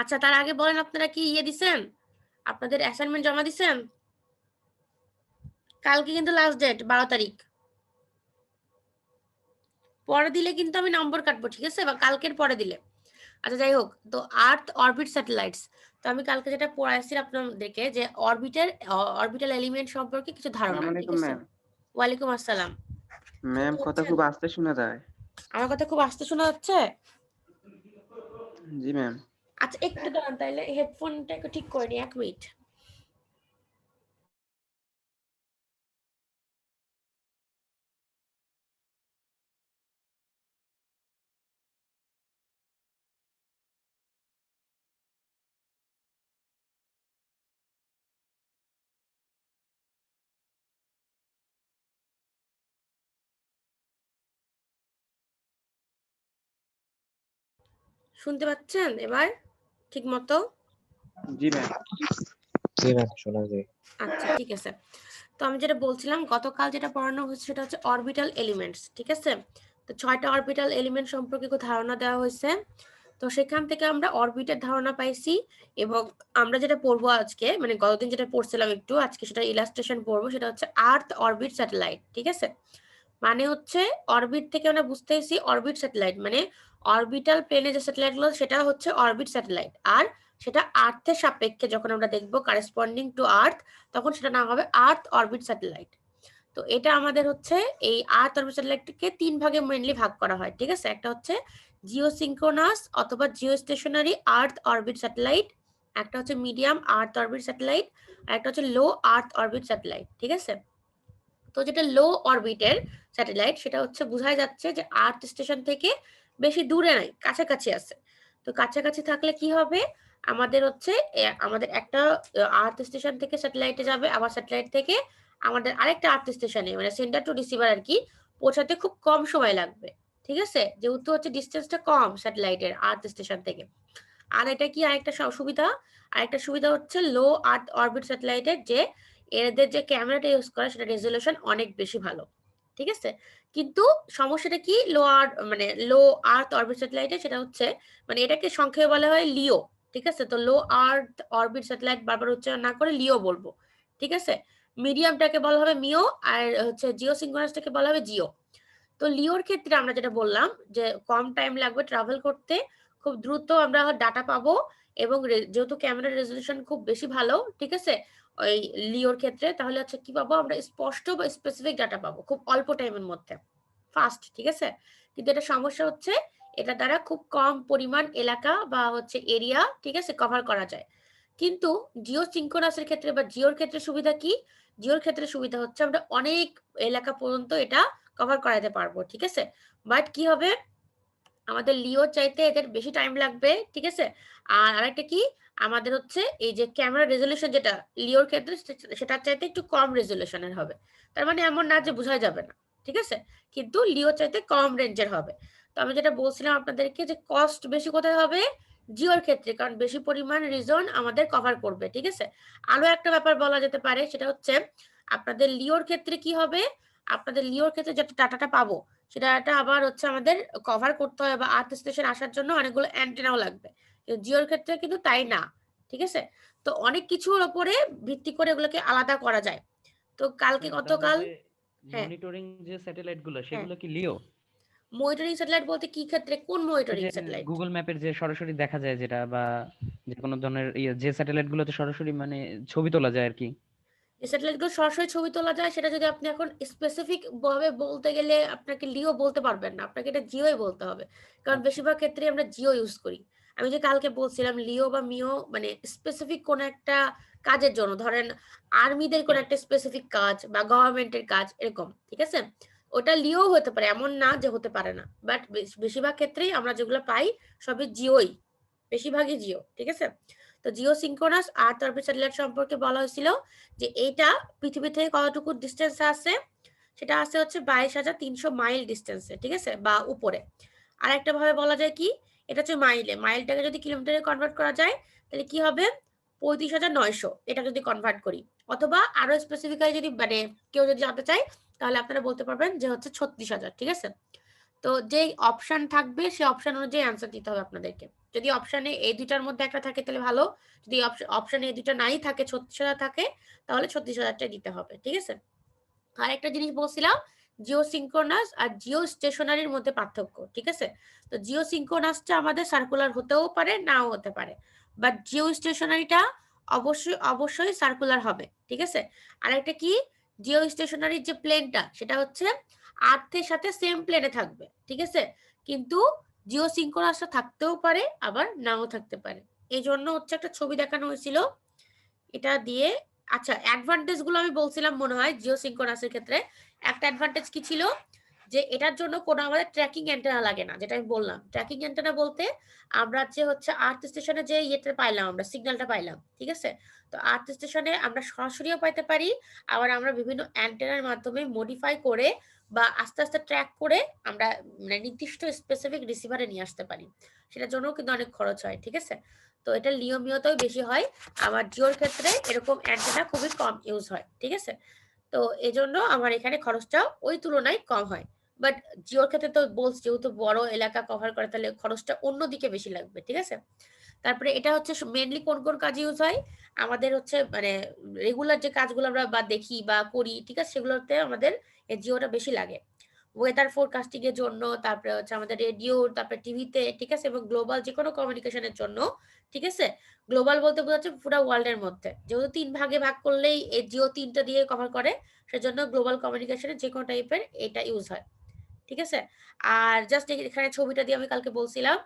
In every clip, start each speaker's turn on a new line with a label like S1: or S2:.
S1: আচ্ছা, তার আগে বলেন আপনারা কি দিছেন, আপনাদের অ্যাসাইনমেন্ট জমা দিছেন? কালকে কিন্তু লাস্ট ডেট 12 তারিখ। পরে দিলে কিন্তু আমি নম্বর কাটবো, ঠিক আছে, বা কালকের পরে দিলে। আচ্ছা যাই হোক, তো আর্থ অরবিট স্যাটেলাইটস, তো আমি কালকে যেটা পড়াইছি আপনাদেরকে যে অরবিটাল এলিমেন্ট সম্পর্কে কিছু ধারণা,
S2: আসসালামু
S1: ঠিক
S2: আলাইকুম
S1: আছে।
S2: ম্যাম।
S1: ওয়ালাইকুম আসসালাম।
S2: ম্যাম
S1: শুনতে
S2: কথা
S1: পাচ্ছেন?
S2: খুব আস্তে শোনা যায়।
S1: আমার কথা খুব আস্তে শোনা যাচ্ছে?
S2: জি ম্যাম।
S1: আচ্ছা একটু দাঁড়ান, তাইলে হেডফোনটা একটু ঠিক করে নি, 1 মিনিট। শুনতে পাচ্ছেন এবার ঠিক মতো?
S2: জি ম্যাম।
S3: জি ম্যাম, শোনা যায়।
S1: আচ্ছা ঠিক আছে। তো আমি যেটা বলছিলাম, গতকাল যেটা পড়ানো হয়েছে সেটা হচ্ছে অরবিটাল এলিমেন্টস, ঠিক আছে। তো 6টা অরবিটাল এলিমেন্ট সম্পর্কে ধারণা দেওয়া হয়েছে। তো সেখান থেকে আমরা অরবিটের ধারণা পাইছি, এবং আমরা যেটা পড়বো আজকে, মানে গতদিন যেটা পড়ছিলাম একটু, আজকে সেটা ইলাস্ট্রেশন পড়বো, সেটা হচ্ছে আর্থ অরবিট স্যাটেলাইট, ঠিক আছে। মানে হচ্ছে অরবিট থেকে আমরা বুঝতেছি অরবিট স্যাটেলাইট মানে অরবিটাল প্লেনে যে স্যাটেলাইট গুলো সেটা হচ্ছে অরবিট স্যাটেলাইট, আর সেটা আর্থের সাপেক্ষে যখন আমরা দেখবো কারেসপন্ডিং টু আর্থ, তখন সেটা নাম হবে আর্থ অরবিট স্যাটেলাইট। তো এটা আমাদের হচ্ছে এই আর্থ অরবিট স্যাটেলাইটকে 3 ভাগে মেইনলি ভাগ করা হয়, ঠিক আছে। একটা হচ্ছে জিওসিনক্রোনাস অথবা জিওস্টেশনারি আর্থ অরবিট স্যাটেলাইট, একটা হচ্ছে মিডিয়াম আর্থ অরবিট স্যাটেলাইট, আর একটা হচ্ছে লো আর্থ অরবিট স্যাটেলাইট, ঠিক আছে। তো যেটা লো অরবিটের স্যাটেলাইট সেটা হচ্ছে বোঝাই যাচ্ছে যে আর্থ স্টেশন থেকে বেশি দূরে নাই, কাছাকাছি আছে। তো কাছাকাছি থাকলে কি হবে, আমাদের হচ্ছে আমাদের একটা আর্থ স্টেশন থেকে স্যাটেলাইটে যাবে, আবার স্যাটেলাইট থেকে আমাদের আরেকটা আর্থ স্টেশনে, মানে সেন্টার টু রিসিভার আর কি, পৌঁছাতে খুব কম সময় লাগবে, ঠিক আছে, যেহেতু হচ্ছে ডিস্টেন্সটা কম স্যাটেলাইটের আর্থ স্টেশন থেকে। আর এটা কি আরেকটা সুবিধা, আরেকটা সুবিধা হচ্ছে লো আর্থ অরবিট স্যাটেলাইটের যে এদের যে ক্যামেরাটা ইউজ করে সেটা রেজলিউশন অনেক বেশি ভালো, ঠিক আছে। কিন্তু সমস্যাটা কি মানে লো আর্থ অরবিট স্যাটেলাইটে, সেটা হচ্ছে মানে এটাকে সংক্ষেপে বলা হয় লিও, ঠিক আছে। তো লো আর্থ অরবিট স্যাটেলাইট বারবার উচ্চারণ না করে লিও বলবো, ঠিক আছে। মিডিয়ামটাকে বলা হবে মিও, আর হচ্ছে জিও সিঙ্গোনাসটাকে বলা হবে জিও। তো লিওর ক্ষেত্রে আমরা যেটা বললাম যে কম টাইম লাগবে ট্রাভেল করতে, খুব দ্রুত আমরা ডাটা পাবো, এবং যেহেতু ক্যামেরার রেজলিউশন খুব বেশি ভালো, ঠিক আছে, ওই লিওর ক্ষেত্রে, তাহলে হচ্ছে কি পাবো আমরা, স্পষ্ট বা স্পেসিফিক ডাটা পাবো খুব অল্প টাইমের মধ্যে, ফাস্ট, ঠিক আছে। কিন্তু এটা সমস্যা হচ্ছে এটা দ্বারা খুব কম পরিমাণ এলাকা বা হচ্ছে এরিয়া, ঠিক আছে, কভার করা যায়। কিন্তু জিও সিঙ্ক্রোনাসের ক্ষেত্রে বা জিওর ক্ষেত্রে সুবিধা কি, জিওর ক্ষেত্রে সুবিধা হচ্ছে আমরা অনেক এলাকা পর্যন্ত এটা কভার করাতে পারবো, ঠিক আছে। বাট কি হবে, আমাদের লিও চাইতে এদের বেশি টাইম লাগবে, ঠিক আছে। আর আরেকটা কি, আমাদের হচ্ছে এই যে ক্যামেরা রেজলিউশন যেটা লিওর ক্ষেত্রে সেটার চাইতে একটু কম রেজলিউশনের হবে। তার মানে এমন না যে বোঝা যাবে না, ঠিক আছে, কিন্তু লিও চাইতে কম রেঞ্জের হবে। তো আমি যেটা বলছিলাম আপনাদেরকে যে কস্ট বেশি কোথায় হবে, জিওর ক্ষেত্রে, কারণ বেশি পরিমাণ রিজন আমাদের কভার করবে, ঠিক আছে। আরো একটা ব্যাপার বলা যেতে পারে, সেটা হচ্ছে আপনাদের লিওর ক্ষেত্রে কি হবে, আপনাদের লিওর ক্ষেত্রে যেটা ডাটাটা পাবো সেটা আবার হচ্ছে আমাদের কভার করতে হয়, বা আর্থ স্টেশন আসার জন্য অনেকগুলো অ্যান্টেনাও লাগবে। জিওর ক্ষেত্রে কিন্তু তাই না, ঠিক আছে। তো অনেক কিছুর উপরে ভিত্তি করে এগুলোকে আলাদা করা যায়। তো কালকে গতকাল হ্যাঁ
S4: মনিটরিং যে স্যাটেলাইট গুলো
S1: হ্যাঁ
S4: সেগুলো কি লিও?
S1: মনিটরিং স্যাটেলাইট বলতে কি ক্ষেত্রে, কোন
S4: ওই
S1: মনিটরিং
S4: যে
S1: স্যাটেলাইট?
S4: গুগল ম্যাপের যে সরাসরি দেখা যায় যেটা, বা যে কোনো ধরনের যে স্যাটেলাইট গুলোতে সরাসরি মানে ছবি তোলা যায় আর কি।
S1: যে স্যাটেলাইট গুলো সরাসরি ছবি তোলা যায়, সেটা যদি আপনি এখন স্পেসিফিক ভাবে বলতে গেলে আপনাকে লিও বলতে পারবেন না, আপনাকে এটা জিওই বলতে হবে, কারণ
S4: আচ্ছা।
S1: বেশিরভাগ ক্ষেত্রে আমরা জিও ইউজ করি। আমি যে কালকে বলছিলাম লিও বা মিও মানে স্পেসিফিক কোন একটা কাজের জন্য, ধরেন আর্মিদের কোন একটা স্পেসিফিক কাজ বা গভর্নমেন্টের কাজ এরকম, ঠিক আছে, ওটা লিও হতে পারে, এমন না যে হতে পারে না, বাট বেশিরভাগ ক্ষেত্রেই আমরা যেগুলো পাই সবই জিওই, বেশিরভাগই জিও, ঠিক আছে। তো জিও সিঙ্ক্রোনাস আর্থ অরবিট স্যাটেলাইট সম্পর্কে বলা হয়েছিল যে এইটা পৃথিবী থেকে কতটুকু ডিস্টেন্স আছে, সেটা আছে হচ্ছে 22,300 মাইল ডিস্টেন্সে, ঠিক আছে, বা উপরে। আর একটা ভাবে বলা যায় কি, এটা হচ্ছে মাইলে, মাইলটাকে যদি কিলোমিটারে কনভার্ট করা যায় তাহলে কি হবে, 35,900, এটা যদি কনভার্ট করি, অথবা আরো স্পেসিফিক্যালি যদি মানে কেউ যদি জানতে চায় তাহলে আপনারা বলতে পারবেন যে হচ্ছে 36,000, ঠিক আছে। তো যেই অপশন থাকবে সেই অপশন অনুযায়ী অ্যান্সার দিতে হবে আপনাদেরকে। যদি অপশনে এই দুইটার মধ্যে একটা থাকে তাহলে ভালো, যদি অপশনে এই দুইটা নাই থাকে 36,000 থাকে তাহলে 36,000টাই দিতে হবে, ঠিক আছে? আর একটা জিনিস বলছিলাম, জিও সিনক্রোনাস আর জিও স্টেশনারির মধ্যে পার্থক্য, ঠিক আছে? তো জিও সিনক্রোনাসটা আমাদের সার্কুলার হতেও পারে নাও হতে পারে, বাট জিও স্টেশনারিটা অবশ্যই অবশ্যই সার্কুলার হবে, ঠিক আছে? আর একটা কি, জিও স্টেশনারির যে প্লেনটা সেটা হচ্ছে আর্থের সাথে সেম প্লেনে থাকবে, ঠিক আছে? কিন্তু জিও সিনক্রোনাসটা থাকতেও পারে আবার নাও থাকতে পারে। এই জন্য হচ্ছে একটা ছবি দেখানো হয়েছিল এটা দিয়ে। আচ্ছা, অ্যাডভান্টেজ গুলো আমি বলছিলাম মনে হয় জিও সিনক্রোনাসের ক্ষেত্রে। একটা অ্যাডভান্টেজ কি ছিল, যে এটার জন্য কোনো আমাদের ট্র্যাকিং অ্যান্টেনা লাগে না, যেটা আমি বললাম। ট্র্যাকিং অ্যান্টেনা বলতে আমরা যে হচ্ছে আর্থ স্টেশনে যে ইয়েটা পাইলাম, আমরা সিগন্যালটা পাইলাম, ঠিক আছে? তো আর্থ স্টেশনে আমরা সরাসরিও পাইতে পারি, আবার আমরা বিভিন্ন অ্যান্টেনার মাধ্যমে মডিফাই করে বা আস্তে আস্তে ট্র্যাক করে আমরা মানে নির্দিষ্ট স্পেসিফিক রিসিভারে নিয়ে আসতে পারি। সেটার জন্যও কিন্তু অনেক খরচ হয়, ঠিক আছে? তো এটা নিয়মিতই বেশি হয়। আমার জিওর ক্ষেত্রে এরকম অ্যান্টেনা খুবই কম ইউজ হয়, ঠিক আছে? তো এজন্য আমার এখানে খরচটা ওই তুলনায় কম হয়। বাট জিওর ক্ষেত্রে তো বলছি যেহেতু বড় এলাকা কভার করে তাহলে খরচটা অন্যদিকে বেশি লাগবে, ঠিক আছে? তারপরে এটা হচ্ছে মেইনলি কোন কোন কাজে ইউজ হয়, আমাদের হচ্ছে মানে রেগুলার যে কাজগুলো আমরা বা দেখি বা করি, ঠিক আছে, সেগুলোতে আমাদের এই জিওটা বেশি লাগে। ওয়েদার ফোরকাস্টিং এর জন্য, তারপরে হচ্ছে আমাদের রেডিও, তারপরে টিভিতে, ঠিক আছে, এবং গ্লোবাল যে কোনো কমিউনিকেশনের জন্য, ঠিক আছে? গ্লোবাল বলতে বোঝাচ্ছে পুরো ওয়ার্ল্ডের মধ্যে, যেহেতু 3 ভাগে ভাগ করলেই এই জিও 3টা দিয়ে কভার করে, সেজন্য গ্লোবাল কমিউনিকেশনের যে কোনো টাইপের এটা ইউজ হয়, ঠিক আছে? আর জাস্ট এখানে ছবিটা দিয়ে আমি কালকে বলছিলাম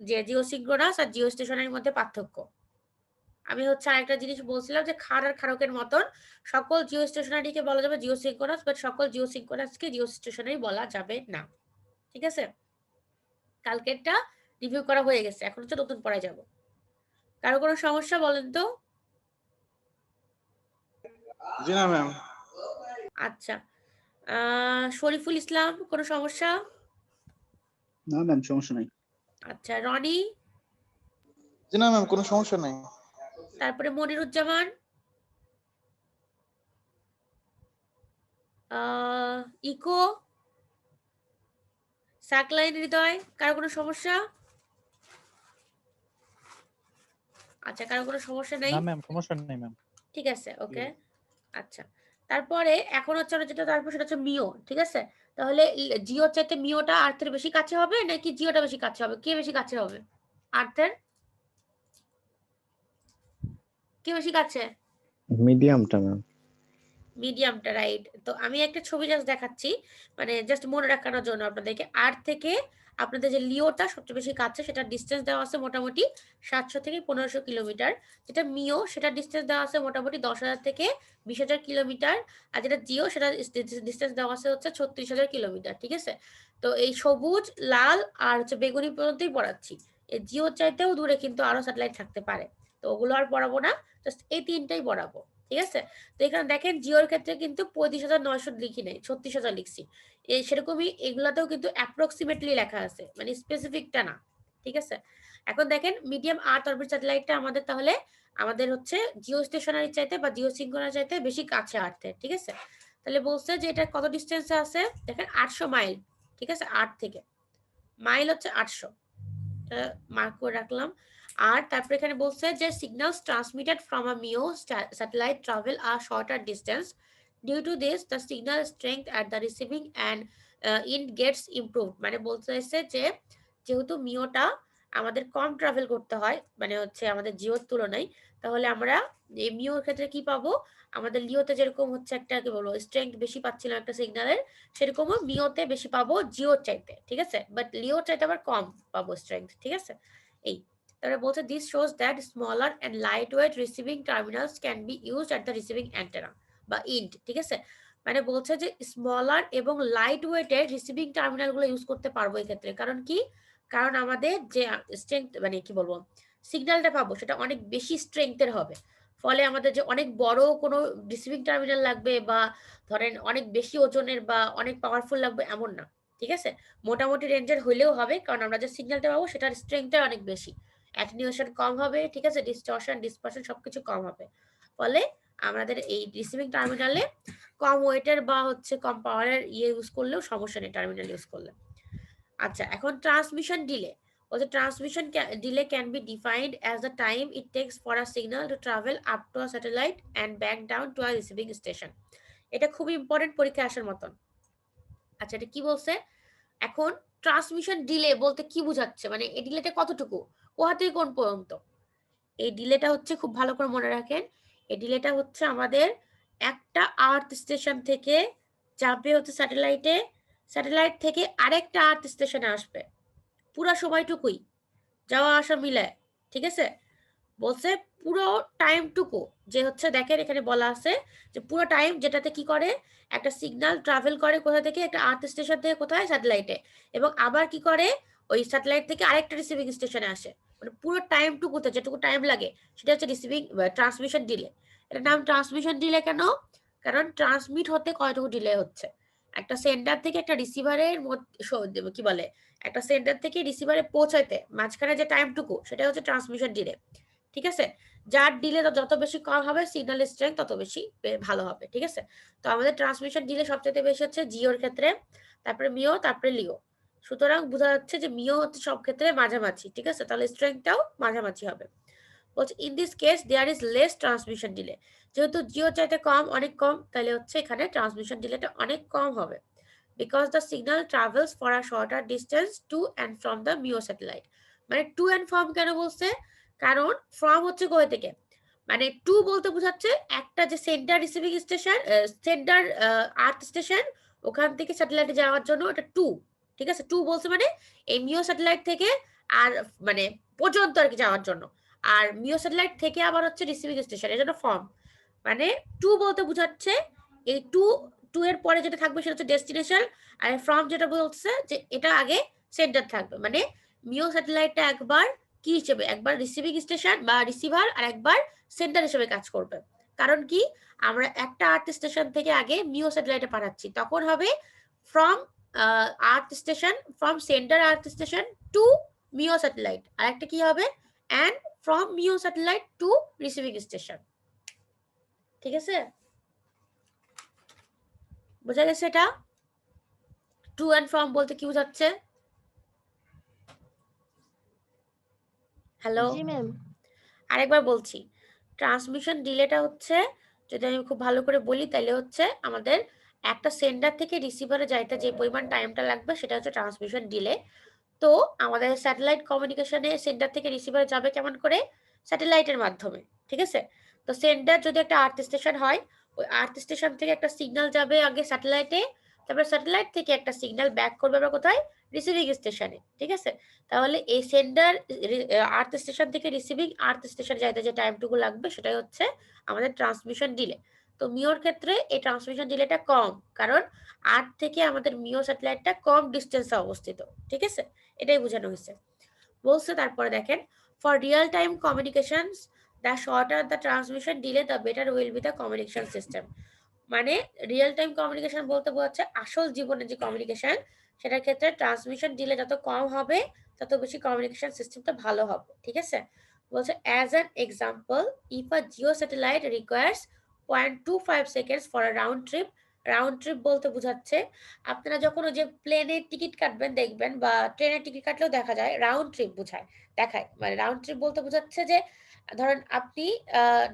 S1: যে জিও সিনক্রোনাস আর জিও স্টেশনের মধ্যে পার্থক্য। আমি হচ্ছে আরেকটা জিনিস বলছিলাম যে খাড় আর খাড়কের মতন সকল জিও স্টেশনারিকে বলা যাবে জিও সিনক্রোনাস, বাট সকল জিও সিনক্রোনাসকে জিও স্টেশনারি বলা যাবে না, ঠিক আছে? কালকেরটা রিভিউ করা হয়ে গেছে, এখন হচ্ছে নতুন পড়ায় যাব। কারো কোনো সমস্যা বলেন তো?
S5: জি না ম্যাম।
S1: আচ্ছা, শরীফুল ইসলাম, কোনো সমস্যা?
S6: না ম্যাম, সমস্যা নাই।
S1: আচ্ছা, রনি,
S5: জি না ম্যাম, কোনো সমস্যা নাই।
S1: তারপরে মনিরুজ্জামান, ইকো, সাকলাইন, হৃদয়, কারো কোনো সমস্যা? আচ্ছা, কারো কোনো সমস্যা নেই?
S7: না ম্যাম, সমস্যা নেই ম্যাম।
S1: ঠিক আছে, ওকে। আচ্ছা, তারপরে এখন হচ্ছে আমরা যেটা তারপর সেটা হচ্ছে মিও, ঠিক আছে? তাহলে জিও চাইতে মিওটা আর্থের বেশি কাছে হবে নাকি জিওটা বেশি কাছে হবে? কে বেশি কাছে হবে আর্থের? কে বেশি কাছে?
S3: মিডিয়ামটা ম্যাম।
S1: মিডিয়ামটা, রাইট। তো আমি একটা ছবি জাস্ট দেখাচ্ছি, মানে জাস্ট মনে রাখানোর জন্য আপনাদেরকে। আর্থ থেকে আপনাদের যে লিওটা সবচেয়ে বেশি কাছে, সেটা ডিস্টেন্স দেওয়া আছে মোটামুটি 700 থেকে 1500 কিলোমিটার। যেটা মিও সেটা ডিস্টেন্স দেওয়া আছে মোটামুটি 10,000 থেকে 20,000 কিলোমিটার। আর যেটা জিও সেটা ডিস্টেন্স দেওয়া আছে হচ্ছে 36,000 কিলোমিটার, ঠিক আছে? তো এই সবুজ, লাল আর হচ্ছে বেগুনি পর্যন্তই পড়াচ্ছি। এই জিও চাইতেও দূরে কিন্তু আরো স্যাটেলাইট থাকতে পারে, তো ওগুলো আর পড়াবো না, জাস্ট এই তিনটাই পড়াবো, ঠিক আছে? তো এখানে দেখেন জিওর ক্ষেত্রে কিন্তু 35,900 লিখি নাই, 36,000 লিখছি। সেরকমই এগুলাতেও কিন্তু অ্যাপ্রক্সিমেটলি লেখা আছে, মানে স্পেসিফিকটা না, ঠিক আছে? এখন দেখেন মিডিয়াম আর্থ অরবিট স্যাটেলাইটটা আমাদের তাহলে আমাদের হচ্ছে জিও স্টেশনারি চাইতে বা জিও সিনক্রোনাস চাইতে বেশি কাছে আর্থের, ঠিক আছে? তাহলে বলছে যে এটা কত ডিস্টেন্সে আছে, দেখেন 800 মাইল, ঠিক আছে? আর্থ থেকে মাইল হচ্ছে 800, মার্ক করে রাখলাম। আর তারপরে এখানে বলছে যে signals transmitted from a MEO satellite travel a shorter distance, due to this the signal strength at the receiving and in gets improve. মানে বলতে চাইছে যে যেহেতু মিওটা আমাদের কম ট্রাভেল করতে হয় মানে হচ্ছে আমাদের জিওর তুলনায়, তাহলে আমরা এই মিওর ক্ষেত্রে কি পাবো, আমাদের লিওতে যেরকম হচ্ছে একটা কি বলবো স্ট্রেংথ বেশি পাচ্ছিলাম একটা সিগন্যালের, সেরকমও মিওতে বেশি পাবো জিওর চাইতে, ঠিক আছে? বাট লিওর চাইতে আবার কম পাবো স্ট্রেংথ, ঠিক আছে? এই তাহলে বলছে this shows that smaller and light weight receiving terminals can be used at the receiving antenna বা ইন্ড, ঠিক আছে? মানে বলছে যে স্মলার এবং লাইট ওয়েটের রিসিভিং টার্মিনাল গুলো ইউজ করতে পারবো এই ক্ষেত্রে। কারণ কি, কারণ আমাদের যে স্ট্রেংথ মানে কি বলবো সিগন্যালটা পাবো সেটা অনেক বেশি স্ট্রেংথের হবে, ফলে আমাদের যে অনেক বড় কোনো রিসিভিং টার্মিনাল লাগবে বা ধরেন অনেক বেশি ওজনের বা অনেক পাওয়ারফুল লাগবে এমন না, ঠিক আছে? মোটামুটি রেঞ্জের হলেও হবে, কারণ আমরা যে সিগন্যালটা পাবো সেটার স্ট্রেংথটা অনেক বেশি, অ্যাটেনিউয়েশন কম হবে, ঠিক আছে? ডিসটরশন ডিসপারশন সবকিছু কম হবে, ফলে আমাদের এই রিসিভিং টার্মিনালে কম ওয়েটের বা হচ্ছে কম পাওয়ারের ইয়ে ইউজ করলেও সমস্যা নেই টার্মিনাল ইউজ করলে। আচ্ছা, এখন ট্রান্সমিশন ডিলে বলছে transmission delay can be defined as the time it tax for a signal to travel up to a satellite and back down to a receiving station. এটা খুব important পরীক্ষায় আসার মতন। আচ্ছা, এটা কি বলছে? এখন ট্রান্সমিশন ডিলে বলতে কি বোঝাচ্ছে, মানে এই ডিলেটা কতটুকু, কোথা থেকে কোন পর্যন্ত? এই ডিলেটা হচ্ছে, খুব ভালো করে মনে রাখেন, এই ডিলেটা হচ্ছে আমাদের একটা আর্থ স্টেশন থেকে যাবে হচ্ছে স্যাটেলাইটে, স্যাটেলাইট থেকে আরেকটা আর্থ স্টেশনে আসবে, পুরো সময়টুকুই যাওয়া আসা মিলায়, ঠিক আছে? বলছে পুরো টাইমটুকু যে হচ্ছে, দেখেন এখানে বলা আছে যে পুরো টাইম যেটাতে কি করে, একটা সিগন্যাল ট্রাভেল করে কোথা থেকে, একটা আর্থ স্টেশন থেকে কোথায়, স্যাটেলাইটে, এবং আবার কি করে ওই স্যাটেলাইট থেকে আরেকটা রিসিভিং স্টেশনে আসে, মানে পুরো টাইমটুকুতে যেটুকু টাইম লাগে সেটা হচ্ছে রিসিভিং ট্রান্সমিশন ডিলে। এটার নাম ট্রান্সমিশন ডিলে কেন? কারণ ট্রান্সমিট হতে কয়টুকু ডিলে হচ্ছে, একটা সেন্টার থেকে একটা রিসিভারের কি বলে, একটা সেন্টার থেকে রিসিভারে পৌঁছাইতে মাঝখানে যে টাইমটুকু, সেটা হচ্ছে ট্রান্সমিশন ডিলে, ঠিক আছে? যার ডিলে যত বেশি কম হবে সিগন্যাল স্ট্রেংথ তত বেশি ভালো হবে, ঠিক আছে? তো আমাদের ট্রান্সমিশন ডিলে সবচেয়ে বেশি হচ্ছে জিওর ক্ষেত্রে, তারপরে মিও, তারপরে লিও। সুতরাং বোঝা যাচ্ছে যে মিও হচ্ছে সব ক্ষেত্রে মাঝামাঝি, ঠিক আছে? তাহলে স্ট্রেংথটাও মাঝামাঝি হবে। বলছে in this case there is less transmission delay, যেহেতু জিও চাইতে কম, অনেক কম, তাহলে হচ্ছে এখানে ট্রান্সমিশন ডিলেটা অনেক কম হবে, because the signal travels for a shorter distance to and from the MEO satellite। মানে টু এন্ড ফ্রম কেন বলছে? কারণ ফ্রম হচ্ছে কোথা থেকে, মানে টু বলতে বোঝাচ্ছে একটা যে centre receiving station, centre earth station, ওখান থেকে স্যাটেলাইটে যাওয়ার জন্য এটা টু, ঠিক আছে? টু বলছে মানে এই মিও স্যাটেলাইট থেকে আর মানে পর্যন্ত আর কি যাওয়ার জন্য, আর মিও স্যাটেলাইট থেকে আবার হচ্ছে রিসিভিং স্টেশন, এর জন্য ফর্ম। মানে টু বলতে বোঝাচ্ছে এই টু এর পরে যেটা থাকবে সেটা হচ্ছে ডেস্টিনেশন, আর ফ্রম যেটা বলছে যে এটা আগে সেন্টার থাকবে, মানে মিও স্যাটেলাইটটা একবার কি হিসেবে, একবার রিসিভিং স্টেশন বা রিসিভার, আর একবার সেন্টার হিসেবে কাজ করবে। কারণ কি, আমরা একটা আর্থ স্টেশন থেকে আগে মিও স্যাটেলাইটে পাঠাচ্ছি, তখন হবে from earth station, from centre earth station to MEO satellite, আর একটা কি হবে, and from MEO satellite to receiving station, ঠিক আছে? বোঝা গেছে এটা? টু এন্ড ফ্রম বলতে কি বোঝাচ্ছে? হ্যালো,
S7: জি ম্যাম।
S1: আরেকবার বলছি, ট্রান্সমিশন ডিলেটা হচ্ছে, যদি আমি খুব ভালো করে বলি তাহলে হচ্ছে আমাদের একটা সেন্টার থেকে রিসিভারে যাইতে যে পরিমাণ টাইমটা লাগবে সেটা হচ্ছে ট্রান্সমিশন ডিলে। তো আমাদের স্যাটেলাইট কমিউনিকেশনে সেন্টার থেকে রিসিভারে যাবে কেমন করে? স্যাটেলাইটের মাধ্যমে, ঠিক আছে? তো সেন্টার যদি একটা আর্থ স্টেশন হয়, ওই আর্থ স্টেশন থেকে একটা সিগন্যাল যাবে আগে স্যাটেলাইটে, তারপর স্যাটেলাইট থেকে একটা সিগন্যাল ব্যাক করবে আবার কোথায়, রিসিভিং স্টেশনে, ঠিক আছে? তাহলে এই সেন্টার আর্থ স্টেশন থেকে রিসিভিং আর্থ স্টেশন যাইতে যে টাইমটুকু লাগবে সেটাই হচ্ছে আমাদের ট্রান্সমিশন ডিলে। তো মিওর ক্ষেত্রে এই ট্রান্সমিশন ডিলেটা কম, কারণ আর্থ থেকে আমাদের মিও স্যাটেলাইটটা কম ডিস্টেন্সে অবস্থিত, ঠিক আছে? এটাই বোঝানো হয়েছে। বলছে তারপরে দেখেন, for real time communications the shorter the transmission delay the better will be the communication system. মানে রিয়েল টাইম কমিউনিকেশন বলতে বোঝাচ্ছে আসল জীবনের যে কমিউনিকেশন, সেটার ক্ষেত্রে ট্রান্সমিশন ডিলে যত কম হবে তত বেশি কমিউনিকেশন সিস্টেমটা ভালো হবে, ঠিক আছে? বলছে as an example, if a Jio satellite requires 0.25 seconds for a round trip, round trip বলতে বোঝাচ্ছে আপনারা যখন ওই যে প্লেনের টিকিট কাটবেন দেখবেন, বা ট্রেনের টিকিট কাটলেও দেখা যায় রাউন্ড ট্রিপ বোঝায়, দেখায়, মানে রাউন্ড ট্রিপ বলতে বোঝাচ্ছে যে ধরেন আপনি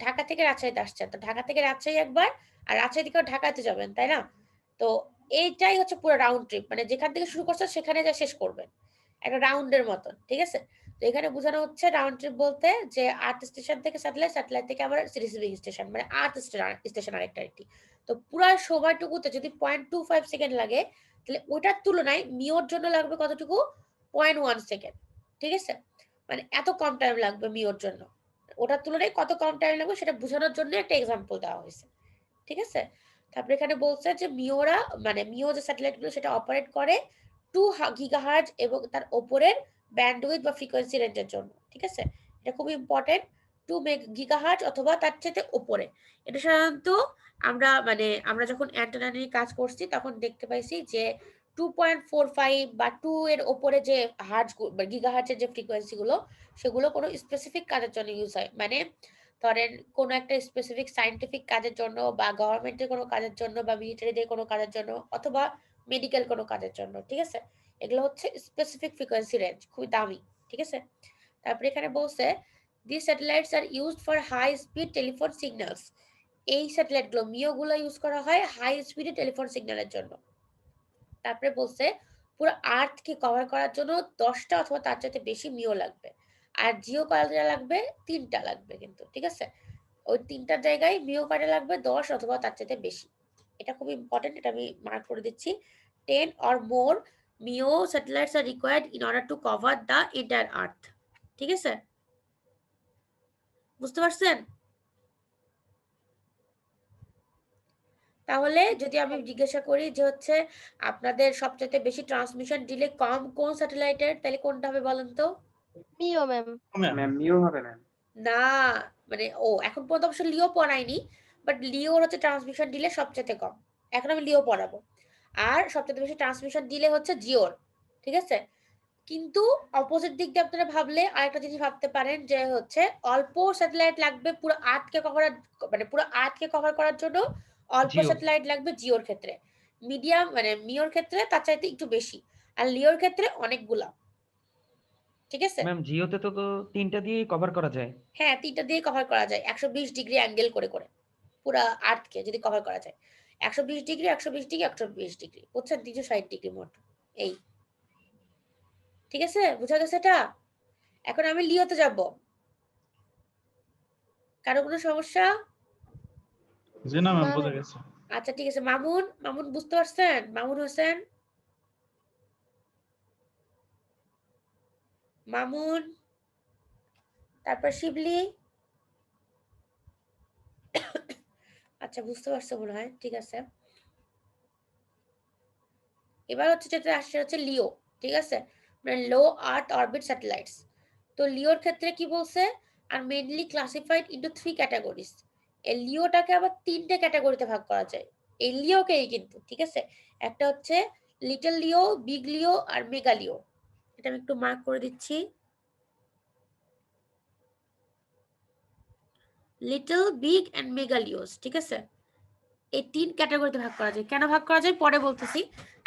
S1: ঢাকা থেকে রাজশাহীতে আসছেন, তো ঢাকা থেকে রাজশাহী একবার, আর রাজশাহী থেকেও ঢাকাতে যাবেন, তাই না? তো এইটাই হচ্ছে পুরো রাউন্ড ট্রিপ, মানে যেখান থেকে শুরু করছেন সেখানে যা শেষ করবেন, একটা রাউন্ডের মতন, ঠিক আছে? তো এখানে বোঝানো হচ্ছে রাউন্ড ট্রিপ বলতে যে আর্থ স্টেশন থেকে স্যাটেলাইট, স্যাটেলাইট থেকে আবার রিসিভিং স্টেশন, মানে আর্থ স্টেশন আরেকটা একটি। তো পুরো সময়টুকুতে যদি 0.25 সেকেন্ড লাগে, তাহলে ওটার তুলনায় মিওর জন্য লাগবে কতটুকু, 0.1 সেকেন্ড, ঠিক আছে? মানে এত কম টাইম লাগবে মিওর জন্য, ওটার তুলনায় কত কম টাইম লাগবে সেটা বোঝানোর জন্য একটা এক্সাম্পল দেওয়া হয়েছে, ঠিক আছে? তারপরে এখানে বলছে যে মিওরা, মানে মিও যে স্যাটেলাইট গুলো সেটা অপারেট করে 2 গিগাহার্জ এবং তার উপরের ব্যান্ডউইথ বা ফ্রিকোয়েন্সি রেঞ্জের জন্য, ঠিক আছে? এটা খুব ইম্পর্টেন্ট, 2 গিগাহার্জ অথবা তার চেয়ে উপরে। এটা সাধারণত আমরা যখন অ্যান্টেনা নিয়ে কাজ করছি তখন দেখতে পাইছি যে 2.45 বা 2 এর উপরে যে হার্জ বা গিগাহার্জের যে ফ্রিকোয়েন্সি গুলো, সেগুলো কোনো স্পেসিফিক কাজের জন্য ইউজ হয়, মানে ধরেন কোনো একটা স্পেসিফিক সায়েন্টিফিক কাজের জন্য, বা গভর্নমেন্টের কোনো কাজের জন্য, বা মিলিটারিদের কোনো কাজের জন্য, অথবা মেডিকেল কোনো কাজের জন্য, ঠিক আছে? এগুলো হচ্ছে স্পেসিফিক ফ্রিকোয়েন্সি রেঞ্জ, খুবই দামি, ঠিক আছে। তারপরে এখানে বলছে this satellites are used for high speed telephone signals. এই স্যাটেলাইটগুলো মিওগুলো ইউজ করা হয় হাই স্পিডে টেলিফোন সিগন্যালের জন্য। তারপরে বলছে পুরো আর্থকে কভার করার জন্য 10টা অথবা তার চাইতে বেশি মিও লাগবে, আর জিও কয়টা লাগবে? 3টা লাগবে কিন্তু, ঠিক আছে। ওই 3টার জায়গায় মিও কয়টা লাগবে? 10 অথবা তার চাইতে বেশি। এটা খুব ইম্পর্টেন্ট, এটা আমি মার্ক করে দিচ্ছি। 10 or more MEO satellites are required in order to cover the entire earth, ঠিক আছে, বুঝতে পারছেন? তাহলে যদি আমি জিজ্ঞাসা করি যে হচ্ছে আপনাদের সবচেয়ে বেশি ট্রান্সমিশন ডিলে কম কোন স্যাটেলাইটের, তাহলে কোনটা হবে বলেন তো?
S7: মিও ম্যাম।
S2: ম্যাম মিও হবে ম্যাম।
S1: না, মানে এখন পর্যন্ত অবশ্য লিও পড়াইনি, বাট লিওর হচ্ছে ট্রান্সমিশন ডিলে সবচেয়ে কম। এখন আমি লিও পড়াবো। আর সবচেয়ে বেশি ট্রান্সমিশন ডিলে হচ্ছে জিওর, ঠিক আছে। কিন্তু অপোজিট দিক দিয়ে আপনারা ভাবলে আরেকটা জিনিস ভাবতে পারেন যে হচ্ছে অল্প স্যাটেলাইট লাগবে পুরো আর্থকে কভার, মানে পুরো আর্থকে কভার করার জন্য অল্প
S4: জিও।
S1: স্যাটেলাইট লাগবে জিওর ক্ষেত্রে। মিডিয়াম মানে মিওর ক্ষেত্রে তার চাইতে একটু বেশি, আর লিওর ক্ষেত্রে অনেকগুলা, ঠিক আছে।
S4: ম্যাম জিওতে তো 3টা দিয়েই কভার করা যায়।
S1: হ্যাঁ, 3টা দিয়ে কভার করা যায় 120 ডিগ্রি অ্যাঙ্গেল করে করে পুরো আর্থকে যদি কভার করা যায়। 120 ডিগ্রি 120 ডিগ্রি 120 ডিগ্রি, বুঝছেন? 360 ডিগ্রি মোট, এই, ঠিক আছে, বুঝা গেছে এটা? এখন আমি লিওতে যাব, কারো কোনো সমস্যা?
S5: জি না ম্যাম,
S7: না,
S5: বোঝা
S7: ম্যাম।
S5: গেছে।
S1: আচ্ছা ঠিক আছে। মামুন, মামুন বুঝতে পারছেন? মামুন হোসেন, মামুন, তারপর শিবলি। আচ্ছা বুঝতে পারছো মনে হয়, ঠিক আছে। এবার হচ্ছে যেটা আসছে হচ্ছে লিও, ঠিক আছে, মানে লো আর্থ অরবিট স্যাটেলাইটস। তো লিওর ক্ষেত্রে কি বলছে? আর মেইনলি ক্লাসিফাইড ইনটু 3 ক্যাটাগরিজ। এই লিওটাকে আবার 3টে ক্যাটাগরিতে ভাগ করা যায়, এই লিওকেই কিন্তু, ঠিক আছে। একটা হচ্ছে লিটল লিও, বিগ লিও আর মেগা লিও। এটা আমি একটু মার্ক করে দিচ্ছি। লিটল, বিগ এন্ড মেগা লিওস, ঠিক আছে। এই 3 ক্যাটাগরিতে ভাগ করা যায়। কেন ভাগ করা যায় পরে বলতেছি,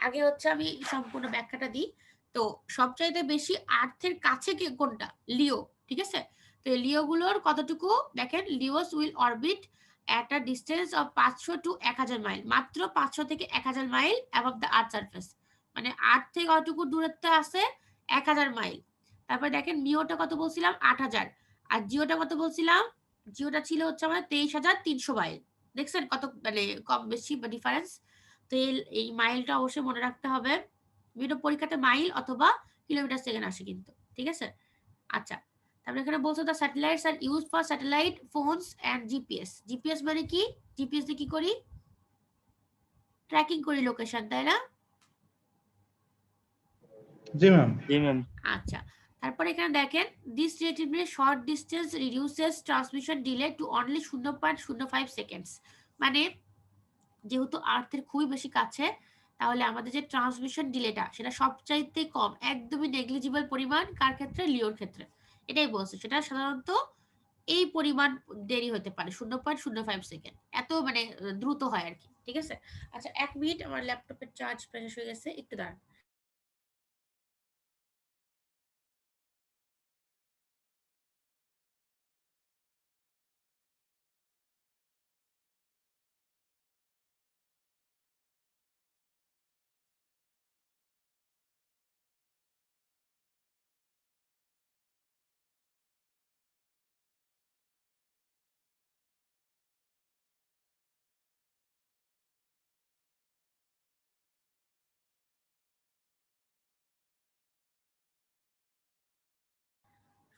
S1: আগে হচ্ছে আমি সম্পূর্ণ ব্যাখ্যাটা দিই। তো সবচাইতে বেশি আর্থের কাছে কোনটা? লিও, ঠিক আছে। তো এই লিও গুলোর কতটুকু দেখেন, LEOs will orbit at a distance of 500 to 1000 mile, মাত্র 500 থেকে 1000 mile above the earth surface, মানে আর্থ থেকে কতটুকু দূরত্বে আছে? 1000 মাইল। তারপর দেখেন মিওটা কত বলছিলাম? 8000। আর জিওটা কত বলছিলাম? জিওটা ছিল হচ্ছে আমাদের 23300 মাইল। দেখছেন কত মানে কম বেশি বা ডিফারেন্স? তো এই মাইলটা অবশ্যই মনে রাখতে হবে। বিভিন্ন পরীক্ষাতে মাইল অথবা কিলোমিটার সেকেন্ড আসে কিন্তু, ঠিক আছে। আচ্ছা, তারপরে এখানে বলছো the satellites are used for satellite phones and GPS. GPS মানে কি? জিপিএস দিয়ে কি করি? ট্র্যাকিং করি লোকেশন, তাই না?
S5: জি ম্যাম।
S2: জি ম্যাম।
S1: আচ্ছা, তারপরে এখানে দেখেন this relatively short distance reduces transmission delay to only 0.05 seconds. মানে যেহেতু আর্থের খুবই বেশি কাছে, তাহলে আমাদের যে ট্রান্সমিশন ডিলেটা সেটা সবচাইতে কম, একদমই নেগলিজিবল পরিমাণ। কার ক্ষেত্রে? লিওর ক্ষেত্রে। এটাই বলছে, সেটা সাধারণত এই পরিমাণ দেরি হতে পারে 0.05 সেকেন্ড, এত মানে দ্রুত হয় আর কি, ঠিক আছে। আচ্ছা 1 মিনিট, আমার ল্যাপটপের চার্জ শেষ হয়ে গেছে, একটু দাঁড়ান।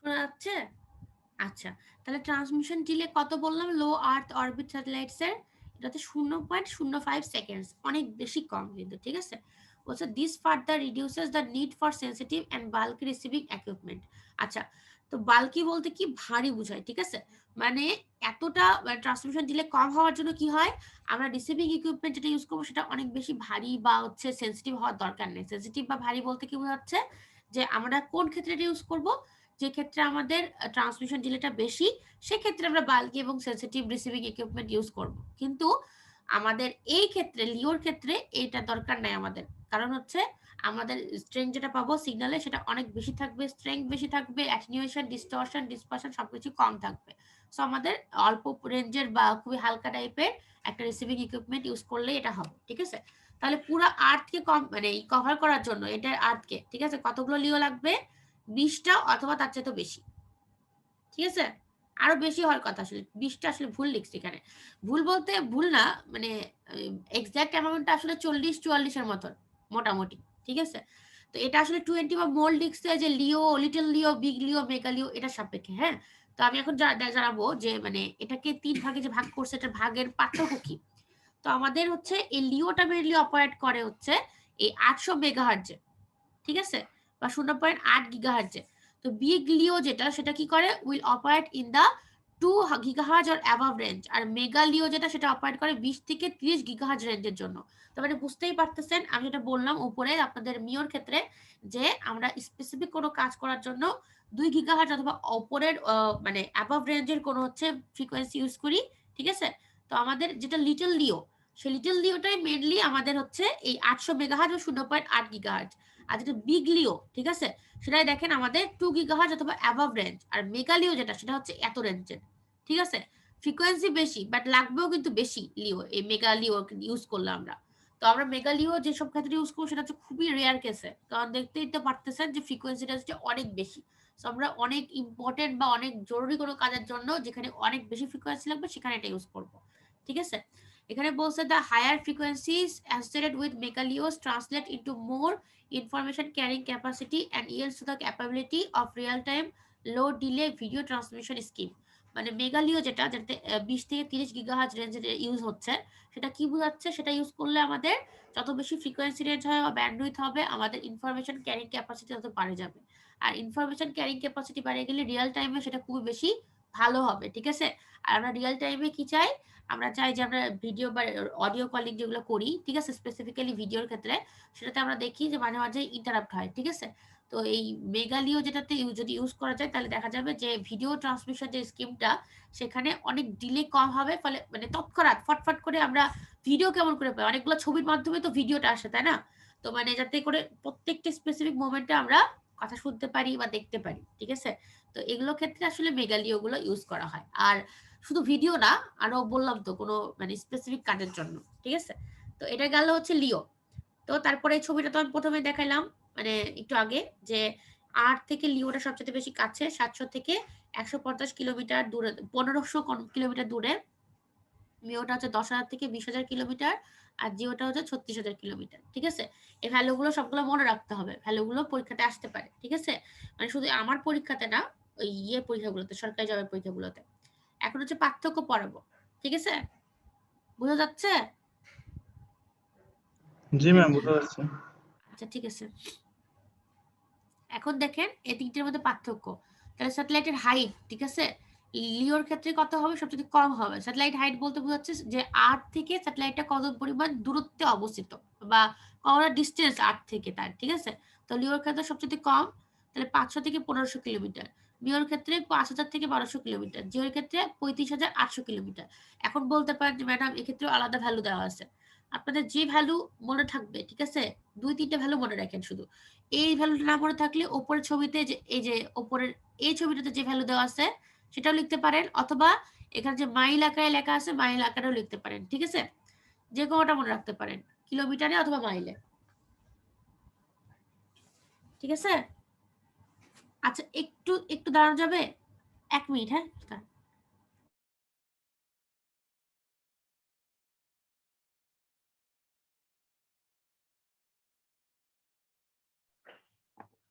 S1: শোনা যাচ্ছে? আচ্ছা, তাহলে ট্রান্সমিশন ডিলে কত বললাম লো আর্থ অরবিট স্যাটেলাইটস এর? এটাতে 0.05 সেকেন্ডস, অনেক বেশি কম কিন্তু, ঠিক আছে। বলছে this further reduces the need for sensitive and bulky receiving equipment. আচ্ছা, তো বাল্কি বলতে কি? ভারী বোঝায়, ঠিক আছে। মানে এতটা ট্রান্সমিশন ডিলে কম হওয়ার জন্য কি হয়, আমরা রিসিভিং ইকুইপমেন্ট যেটা ইউজ করবো সেটা অনেক বেশি ভারী বা হচ্ছে সেনসিটিভ হওয়ার দরকার নেই। সেনসিটিভ বা ভারী বলতে কি বোঝাচ্ছে, যে আমরা কোন ক্ষেত্রে এটা ইউজ করবো? যে ক্ষেত্রে আমাদের ট্রান্সমিশন ডিলেটা বেশি, সেক্ষেত্রে আমরা বাল্কি এবং সেনসিটিভ রিসিভিং ইকুইপমেন্ট ইউজ করব। কিন্তু আমাদের এই ক্ষেত্রে লিওর ক্ষেত্রে এটা দরকার নাই আমাদের, কারণ হচ্ছে আমাদের স্ট্রেংথ যেটা পাবো সিগন্যালে সেটা অনেক বেশি থাকবে, স্ট্রেংথ বেশি থাকবে, অ্যাটেনুয়েশন, ডিসটরশন, ডিসপারশন সবকিছু কম থাকবে। সো আমাদের অল্প রেঞ্জের বা খুবই হালকা টাইপের একটা রিসিভিং ইকুইপমেন্ট ইউজ করলে এটা হবে, ঠিক আছে? তাহলে পুরো আর্থকে কম মানে কভার করার জন্য এটা আর্থকে, ঠিক আছে, কতগুলো লিও লাগবে? 20টা অথবা তার চেয়ে তো বেশি, ঠিক আছে? আরো বেশি হওয়ার কথা, আসলে 20টা আসলে ভুল লিখছি এখানে। ভুল বলতে ভুল না, মানে এক্সাক্ট অ্যামাউন্টটা আসলে 40-44 এর মতন মোটামুটি, ঠিক আছে? তো এটা আসলে 20 বা মোর লিখছে যে লিও, লিটল লিও, বিগ লিও, মেগা লিও, এটা সাপেক্ষে। হ্যাঁ, তো আমি এখন জানাবো যে মানে এটাকে 3 ভাগে যে ভাগ করছে, এটার ভাগের পার্থক্য কি। তো আমাদের হচ্ছে এই লিওটা মেইনলি অপারেট করে হচ্ছে এই 800 মেগাহার্টজে, ঠিক আছে, বা 0.8 গিগাহার্টজে। তো বিগ লিও যেটা, সেটা কি করে, will operate in the 2 gigahertz or above range. আর মেগা লিও যেটা, সেটা অপারেট করে 20 থেকে 30 গিগাহার্টজ রেঞ্জের জন্য। তো মানে বুঝতেই পারতেছেন আমি যেটা বললাম উপরে আপনাদের মিওর ক্ষেত্রে, যে আমরা স্পেসিফিক কোনো কাজ করার জন্য 2 গিগাহার্টজ অথবা উপরের মানে অ্যাবাভ রেঞ্জের কোনো হচ্ছে ফ্রিকোয়েন্সি ইউজ করি, ঠিক আছে? তো আমাদের যেটা লিটল লিও, সেই লিটল লিওটাই মেইনলি আমাদের হচ্ছে এই 800 মেগাহার্টজ ও 0.8 গিগাহার্টজ। আর যেটা বিগ লিও, ঠিক আছে, সেটাই দেখেন আমাদের 2 গিগাহার্টজ অথবা অ্যাবাভ রেঞ্জ। আর মেগা লিও যেটা, সেটা হচ্ছে এত রেঞ্জের, ঠিক আছে? ফ্রিকোয়েন্সি বেশি বাট লাগবেও কিন্তু বেশি লিও, এই মেগা লিও ইউজ করলে আমরা। তো আমরা মেগা লিও যেসব ক্ষেত্রে ইউজ করবো সেটা হচ্ছে খুবই রেয়ার কেসে, কারণ দেখতেই তো পারতেছেন যে ফ্রিকোয়েন্সিটা হচ্ছে অনেক বেশি। সো আমরা অনেক ইম্পর্টেন্ট বা অনেক জরুরি কোনো কাজের জন্য যেখানে অনেক বেশি ফ্রিকোয়েন্সি লাগবে সেখানে এটা ইউজ করব, ঠিক আছে? এখানে বলছে the higher frequencies associated with mega LEOs translate into more information carrying capacity and yields to the capability of real time low delay video transmission scheme। মানে মেগালিও যেটা, যেটাতে 20 থেকে 30 গিগাহার্টজ রেঞ্জের ইউজ হচ্ছে, সেটা কি বোঝাচ্ছে, সেটা ইউজ করলে আমাদের যত বেশি ফ্রিকোয়েন্সি রেঞ্জ হয় বা ব্যান্ডউইথ হবে, আমাদের ইনফরমেশন ক্যারিং ক্যাপাসিটি তত বাড়ে যাবে। আর ইনফরমেশন ক্যারিং ক্যাপাসিটি বাড়ে গেলে রিয়েল টাইমে সেটা খুবই বেশি ভালো হবে, ঠিক আছে? আর আমরা রিয়েল টাইমে কি চাই, আমরা চাই যে আমরা ভিডিও বা অডিও কলিং যেগুলো করি, ঠিক আছে, স্পেসিফিক্যালি ভিডিওর ক্ষেত্রে, সেটাতে আমরা দেখি যে মাঝে মাঝে ইন্টারাপ্ট হয়, ঠিক আছে? তো এই মেগালিও যেটাতে যদি ইউজ করা যায়, তাহলে দেখা যাবে যে ভিডিও ট্রান্সমিশন যে স্কিমটা, সেখানে অনেক ডিলে কম হবে, ফলে মানে তৎক্ষণাৎ ফটফট করে আমরা ভিডিও কেমন করে পাই, অনেকগুলো ছবির মাধ্যমে তো ভিডিওটা আসে, তাই না? তো মানে যাতে করে প্রত্যেকটা স্পেসিফিক মোমেন্টে আমরা কথা শুনতে পারি বা দেখতে পারি, ঠিক আছে? তো এগুলো ক্ষেত্রে আসলে মেগালিও গুলো ইউজ করা হয়। আর শুধু ভিডিও না, আরো বললাম তো কোনো মানে স্পেসিফিক কাজের জন্য, ঠিক আছে? তো এটা গেল হচ্ছে লিও। তো তারপরে এই ছবিটা তো আমি প্রথমে দেখাইলাম মানে একটু আগে, যে আর থেকে লিওটা সবচেয়ে বেশি কাছে, 700 থেকে 150 কিলোমিটার দূরে, 1500 কিলোমিটার দূরে। মিওটা হচ্ছে 10,000 থেকে 20,000 কিলোমিটার। আর জিওটা হচ্ছে 36,000 কিলোমিটার, ঠিক আছে? এই ভ্যালুগুলো সবগুলো মনে রাখতে হবে, ভ্যালুগুলো পরীক্ষাতে আসতে পারে, ঠিক আছে? মানে শুধু আমার পরীক্ষাতে না, ওই পরীক্ষাগুলোতে, সরকারি জবের পরীক্ষাগুলোতে। এখন হচ্ছে পার্থক্য পড়াবো, ঠিক আছে? বোঝা যাচ্ছে?
S5: জি ম্যাম, বুঝতে পারছি।
S1: আচ্ছা, ঠিক আছে। এখন দেখেন এই তিনটের মধ্যে পার্থক্য। তাহলে স্যাটেলাইটের হাইট, ঠিক আছে, লিওর ক্ষেত্রে কত হবে, সবচেয়ে কম হবে। স্যাটেলাইট হাইট বলতে বোঝাচ্ছে যে আর্থ থেকে স্যাটেলাইটটা কত পরিমাণ দূরত্বে অবস্থিত, বা কতটা ডিস্টেন্স আর্থ থেকে তার, ঠিক আছে? তো লিওর ক্ষেত্রে সবচেয়ে কম, তাহলে 500 থেকে 1500 কিলোমিটার। মিওর ক্ষেত্রে 5000 থেকে 1200 কিলোমিটার। জিওর ক্ষেত্রে 35,800 কিলোমিটার। এখন বলতে পারেন যে ম্যাডাম এক্ষেত্রে আলাদা ভ্যালু দেওয়া আছে। আপনাদের যে ভ্যালু মনে থাকবে, ঠিক আছে, 2-3টে ভ্যালু মনে রাখেন শুধু। এই ভ্যালুটা না মনে থাকলে উপরের ছবিতে যে এই যে উপরের এই ছবিটাতে যে ভ্যালু দেওয়া আছে সেটাও লিখতে পারেন, অথবা এখানে যে মাইল আকারে লেখা আছে মাইল আকারেও লিখতে পারেন, ঠিক আছে? যে কোনোটা মনে রাখতে পারেন, কিলোমিটারে অথবা মাইলে, ঠিক আছে? আচ্ছা, একটু একটু দাঁড়ানো যাবে, 1 মিনিট, হ্যাঁ?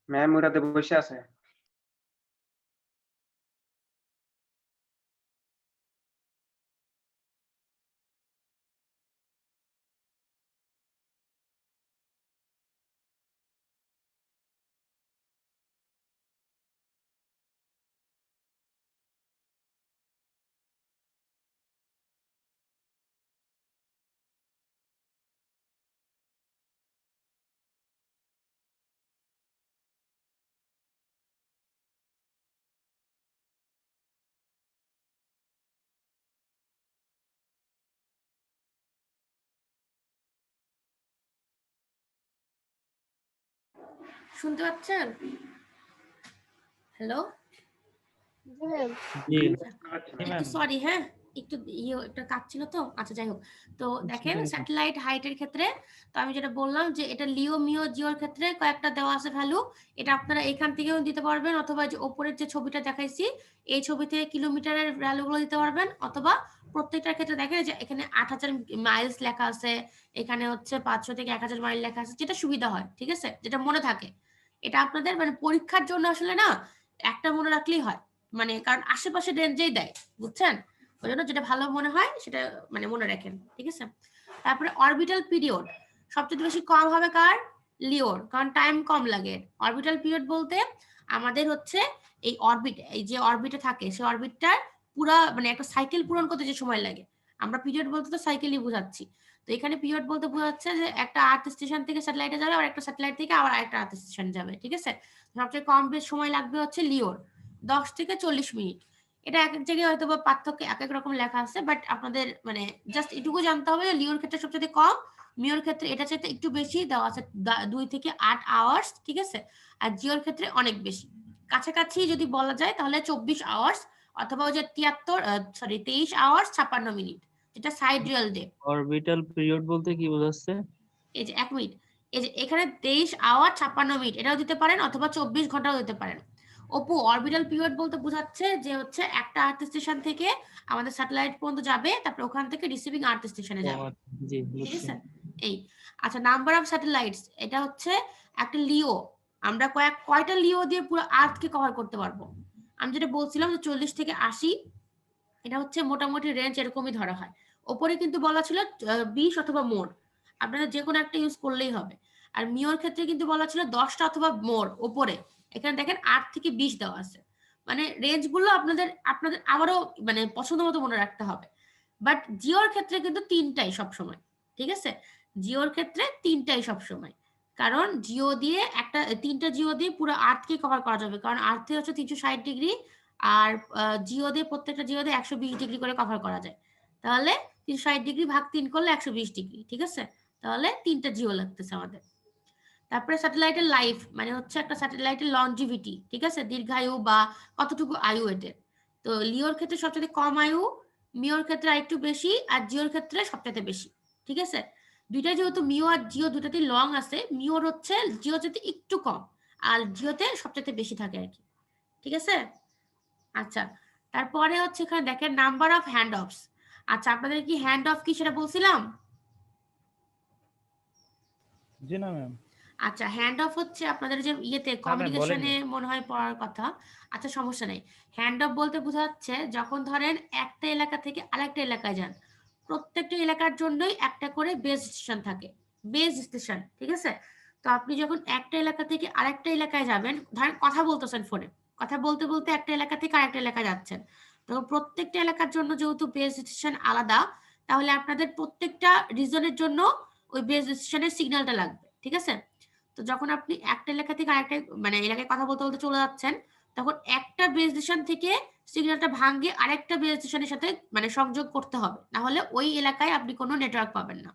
S2: ম্যাম ওরাতে বসে আছে।
S1: শুনতে পাচ্ছেন? হ্যালো,
S5: জি
S1: একটু সরি, হ্যাঁ একটু একটা কাজ ছিল তো। আচ্ছা যাই হোক, তো দেখেন স্যাটেলাইট হাইটের ক্ষেত্রে তো আমি যেটা বললাম যে এটা লিও মিও জিওর ক্ষেত্রে কয়েকটা দেওয়া আছে ভ্যালু। এটা আপনারা এখান থেকেও দিতে পারবেন, অথবা যে উপরের যে ছবিটা দেখাইছি এই ছবি থেকে কিলোমিটারের ভ্যালুগুলো দিতে পারবেন, অথবা প্রত্যেকটার ক্ষেত্রে দেখেন যে এখানে 8000 মাইলস লেখা আছে, এখানে হচ্ছে 500 থেকে 1000 মাইল লেখা আছে, যেটা সুবিধা হয়, ঠিক আছে, যেটা মনে থাকে। এটা আপনাদের মানে পরীক্ষার জন্য আসলে না একটা মনে রাখলেই হয়, মানে কারণ আশেপাশে রেঞ্জেই দেয়, বুঝছেন? ওই জন্য যেটা ভালো মনে হয় সেটা মানে মনে রাখেন, ঠিক আছে। তারপরে অরবিটাল পিরিয়ড সবচেয়ে বেশি কম হবে কার? লিওর, কারণ টাইম কম লাগে। অরবিটাল পিরিয়ড বলতে আমাদের হচ্ছে এই অরবিট, এই যে অরবিটে থাকে সেই অরবিটটার পুরা মানে একটা সাইকেল পূরণ করতে যে সময় লাগে, আমরা পিরিয়ড বলতে তো সাইকেলই বোঝাচ্ছি। তো এখানে পিরিয়ড বলতে বোঝাচ্ছে যে একটা আর্থ স্টেশন থেকে স্যাটেলাইটে যাবে, আর একটা স্যাটেলাইট থেকে আবার আরেকটা আর্থ স্টেশন যাবে, ঠিক আছে। সবচেয়ে কম বেশ সময় লাগবে হচ্ছে লিওর, 10 থেকে 40 মিনিট। এটা এক এক জায়গায় হয়তো বা পার্থক্য এক এক রকম লেখা আছে, বাট আপনাদের মানে জাস্ট এটুকু জানতে হবে যে লিওর ক্ষেত্রে সবচেয়ে কম, মিওর ক্ষেত্রে এটা চাইতে একটু বেশি দেওয়া আছে 2 থেকে 8 আওয়ার্স, ঠিক আছে। আর জিওর ক্ষেত্রে অনেক বেশি, কাছাকাছি যদি বলা যায় তাহলে 24 আওয়ার্স, অথবা ওই যে 23 আওয়ার্স 56 মিনিট, যেটা side real day.
S7: Orbital period বলতে কি বোঝাচ্ছে?
S1: এই যে 1 মিনিট, এই যে এখানে 23 আওয়ার 56 মিনিট এটাও দিতে পারেন, অথবা 24 ঘন্টাও দিতে পারেন। অপু অরবিটাল পিরিয়ড বলতে বোঝাচ্ছে যে হচ্ছে একটা আর্থ স্টেশন থেকে আমাদের স্যাটেলাইট পর্যন্ত যাবে, তারপর ওখান থেকে রিসিভিং আর্থ স্টেশনে যাবে,
S7: জি
S1: ঠিক
S7: বুঝছি।
S1: আছে। এই আচ্ছা, নাম্বার অফ স্যাটেলাইটস, এটা হচ্ছে একটা লিও, আমরা কয়টা লিও দিয়ে পুরো আর্থকে কভার করতে পারবো। আমি যেটা বলছিলাম যে 40 থেকে 80, এটা হচ্ছে মোটামুটি রেঞ্জ এরকমই ধরা হয়। ওপরে কিন্তু বলা ছিল 20 অথবা মোর, আপনারা যে কোনো একটা ইউজ করলেই হবে। আর মিওর ক্ষেত্রে কিন্তু বলা ছিল 10টা অথবা মোর ওপরে, এখানে দেখেন 8 থেকে 20 দেওয়া আছে। মানে রেঞ্জ গুলো আপনাদের আপনাদের আবারও মানে পছন্দ মতো মনে রাখতে হবে। বাট জিওর ক্ষেত্রে কিন্তু 3টাই সবসময়, ঠিক আছে। জিওর ক্ষেত্রে 3টাই সবসময়, কারণ জিও দিয়ে একটা 3টা জিও দিয়ে পুরো আর্থকে কভার করা যাবে, কারণ আর্থে হচ্ছে 360 ডিগ্রি, আর জিও দিয়ে প্রত্যেকটা জিও দিয়ে 120 ডিগ্রি করে কভার করা যায়। তাহলে 360 ডিগ্রি ভাগ 3 করলে 120 ডিগ্রি, ঠিক আছে। তাহলে 3টা জিও লাগতেছে আমাদের। তারপরে স্যাটেলাইটের লাইফ মানে হচ্ছে একটা স্যাটেলাইটের লনজিভিটি, ঠিক আছে, দীর্ঘায়ু বা কতটুকু আয়ু এদের। তো লিওর ক্ষেত্রে সবচেয়ে কম আয়ু, মিওর ক্ষেত্রে আরেকটু বেশি, আর জিওর ক্ষেত্রে সবচেয়ে বেশি, ঠিক আছে। দুইটা যেহেতু মিও আর জিও দুটাতেই লং আছে, মিওর হচ্ছে জিও যেতে একটু কম, আর জিওতে সবচেয়ে বেশি থাকে আর কি, ঠিক আছে। আচ্ছা, তারপরে হচ্ছে এখানে দেখেন নাম্বার অফ হ্যান্ড অফস। আচ্ছা, আপনাদের কি হ্যান্ড অফ কি সেটা বলছিলাম?
S5: জি না ম্যাম।
S1: আচ্ছা, হ্যান্ড অফ হচ্ছে আপনাদের যে ইয়েতে
S4: ম্যাম,
S1: কমিউনিকেশনে
S4: বলেননি।
S1: মনে হয় পড়ার কথা। আচ্ছা সমস্যা নেই। হ্যান্ড অফ বলতে বোঝাচ্ছে যখন ধরেন একটা এলাকা থেকে আরেকটা এলাকায় যান, প্রত্যেকটা এলাকার জন্যই একটা করে বেস স্টেশন থাকে, বেস স্টেশন, ঠিক আছে। তো আপনি যখন একটা এলাকা থেকে আরেকটা এলাকায় যাবেন, ধরেন কথা বলতেছেন ফোনে, কথা বলতে বলতে একটা এলাকা থেকে আরেকটা এলাকায় যাচ্ছেন, তখন প্রত্যেকটা এলাকার জন্য যেহেতু বেস স্টেশন আলাদা, তাহলে আপনাদের প্রত্যেকটা রিজনের জন্য ওই বেস স্টেশনের সিগন্যালটা লাগবে, ঠিক আছে। তো যখন আপনি একটা এলাকা থেকে আরেকটা মানে এলাকায় কথা বলতে বলতে চলে যাচ্ছেন, তখন একটা বেস স্টেশন থেকে সিগন্যালটা ভাঙিয়ে আরেকটা বেস স্টেশনের সাথে মানে সংযোগ করতে হবে, না হলে ওই এলাকায় আপনি কোনো নেটওয়ার্ক পাবেন না।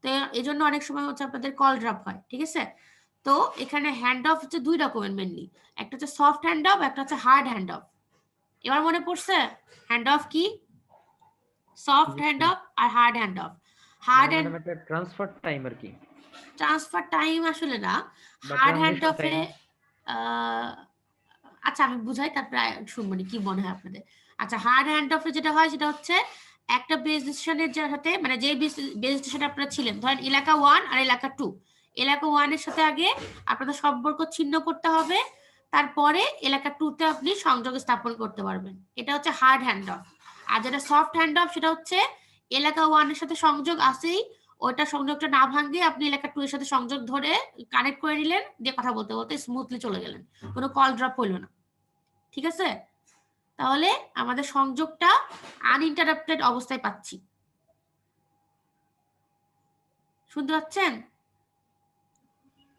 S1: তো এই জন্য অনেক সময় হচ্ছে আপনাদের কল ড্রপ হয়, ঠিক আছে। তো এখানে হ্যান্ড অফ হচ্ছে 2 রকমের মেনলি, একটা হচ্ছে সফট হ্যান্ড অফ, একটা হচ্ছে হার্ড হ্যান্ড অফ। এবার মনে পড়ছে হ্যান্ড অফ কি? সফট হ্যান্ড অফ আর hard hand off. Hard hand
S4: madam একটা ট্রান্সফার টাইম আর কি,
S1: ট্রান্সফার টাইম আসলে না,
S4: বা
S1: হার্ড হ্যান্ড
S4: ট্রানজিশন
S1: অফে
S4: টাইম।
S1: আচ্ছা আমি বুঝাই তারপরে শুনবো কি মনে হয় আপনাদের। আচ্ছা, হার্ড হ্যান্ড অফে যেটা হয় সেটা হচ্ছে একটা বেস স্টেশনের সাথে মানে যে বেস স্টেশনে আপনারা ছিলেন, ধরেন এলাকা 1 আর এলাকা 2, এলাকা 1 এর সাথে আগে আপনাদের সম্পর্ক ছিন্ন করতে হবে, তারপরে এলাকা 2 তে আপনি সংযোগ স্থাপন করতে পারবেন, এটা হচ্ছে হার্ড হ্যান্ড অফ। আর যেটা সফট হ্যান্ড অফ সেটা হচ্ছে এলাকা 1 এর সাথে সংযোগ আছেই, ওইটা সংযোগটা না ভাঙিয়ে আপনি এলাকা 2 এর সাথে সংযোগ ধরে কানেক্ট করে নিলেন, দিয়ে কথা বলতে বলতে স্মুথলি চলে গেলেন, কোনো কল ড্রপ হইলো না, ঠিক আছে। তাহলে আমাদের সংযোগটা আনইন্টারাপ্টেড অবস্থায় পাচ্ছি, শুনতে পাচ্ছেন?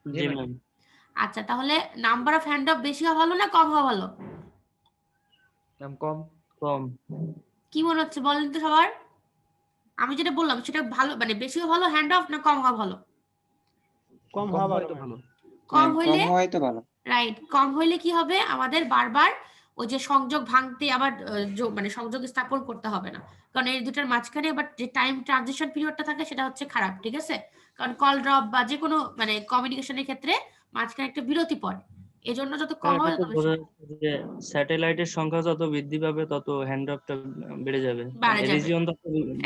S7: জি ম্যাম।
S1: আচ্ছা, তাহলে নাম্বার অফ হ্যান্ড অফ বেশি হওয়া ভালো না কম হওয়া ভালো?
S4: কম।
S7: কম।
S1: কি মনে হচ্ছে বলেন তো সবার? আমি যেটা বললাম সেটা ভালো মানে বেশি হওয়া ভালো হ্যান্ড অফ না কম হওয়া ভালো?
S7: কম
S4: হওয়া
S7: হওয়া
S4: তো
S7: ভালো।
S4: ভালো।
S1: কম
S2: কম
S1: হইলে
S2: হয় তো ভালো।
S1: রাইট, কম হইলে কি হবে, আমাদের বারবার ওই যে সংযোগ ভাঙতে আবার মানে সংযোগ স্থাপন করতে হবে না, কারণ এই দুটার মাঝখানে আবার যে টাইম ট্রানজিশন পিরিয়ডটা থাকে সেটা হচ্ছে খারাপ, ঠিক আছে? কারণ কল ড্রপ বা যে কোনো মানে কমিউনিকেশনের ক্ষেত্রে মাঝখানে একটা বিরতি পড়ে, এই জন্য যত কম
S7: এটা
S1: হবে
S7: তো
S1: তত
S7: বোঝা
S1: বেশি
S7: যাচ্ছে যে স্যাটেলাইটের সংখ্যা যত বৃদ্ধি পাবে তত হ্যান্ড অফটা বেড়ে যাবে,
S1: বাড়ে যাবে।
S7: রিজিয়ন তত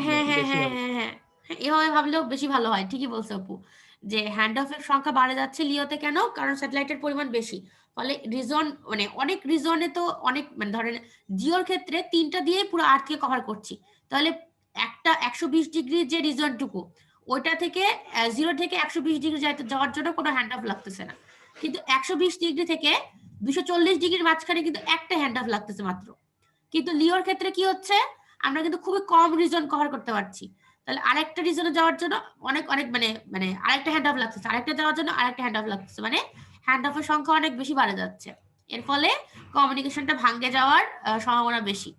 S1: হ্যাঁ হ্যাঁ
S7: বেশি
S1: হ্যাঁ
S7: হবে।
S1: হ্যাঁ হ্যাঁ হ্যাঁ, এভাবে ভাবলেও বেশি ভালো হয়, ঠিকই বলছো আপু, যে হ্যান্ড অফের সংখ্যা বাড়ে যাচ্ছে লিওতে, কেন? কারণ স্যাটেলাইটের পরিমাণ বেশি, ফলে রিজন মানে অনেক রিজনে তো অনেক মানে ধরেন জিওর ক্ষেত্রে 3টা দিয়ে পুরো আর্থকে কভার করছি, তাহলে একটা 120 ডিগ্রি যে রিজনটুকু ওইটা থেকে 0 থেকে 120 ডিগ্রি যাওয়ার জন্য কোনো হ্যান্ড অফ লাগতেছে না, কিন্তু 120 ডিগ্রি থেকে 240 ডিগ্রির মাঝখানে কিন্তু একটা হ্যান্ড অফ লাগতেছে মাত্র। কিন্তু লিওর ক্ষেত্রে কি হচ্ছে, আমরা কিন্তু খুবই কম রিজন কভার করতে পারছি, তাহলে আরেকটা রিজনে যাওয়ার জন্য অনেক অনেক মানে মানে আরেকটা হ্যান্ড অফ লাগতেছে, আরেকটা যাওয়ার জন্য আরেকটা হ্যান্ড অফ লাগতেছে, মানে হ্যান্ড অফের সংখ্যা অনেক বেশি বাড়ে যাচ্ছে, এর ফলে কমিউনিকেশনটা ভাঙ্গে যাওয়ার সম্ভাবনা বেশি,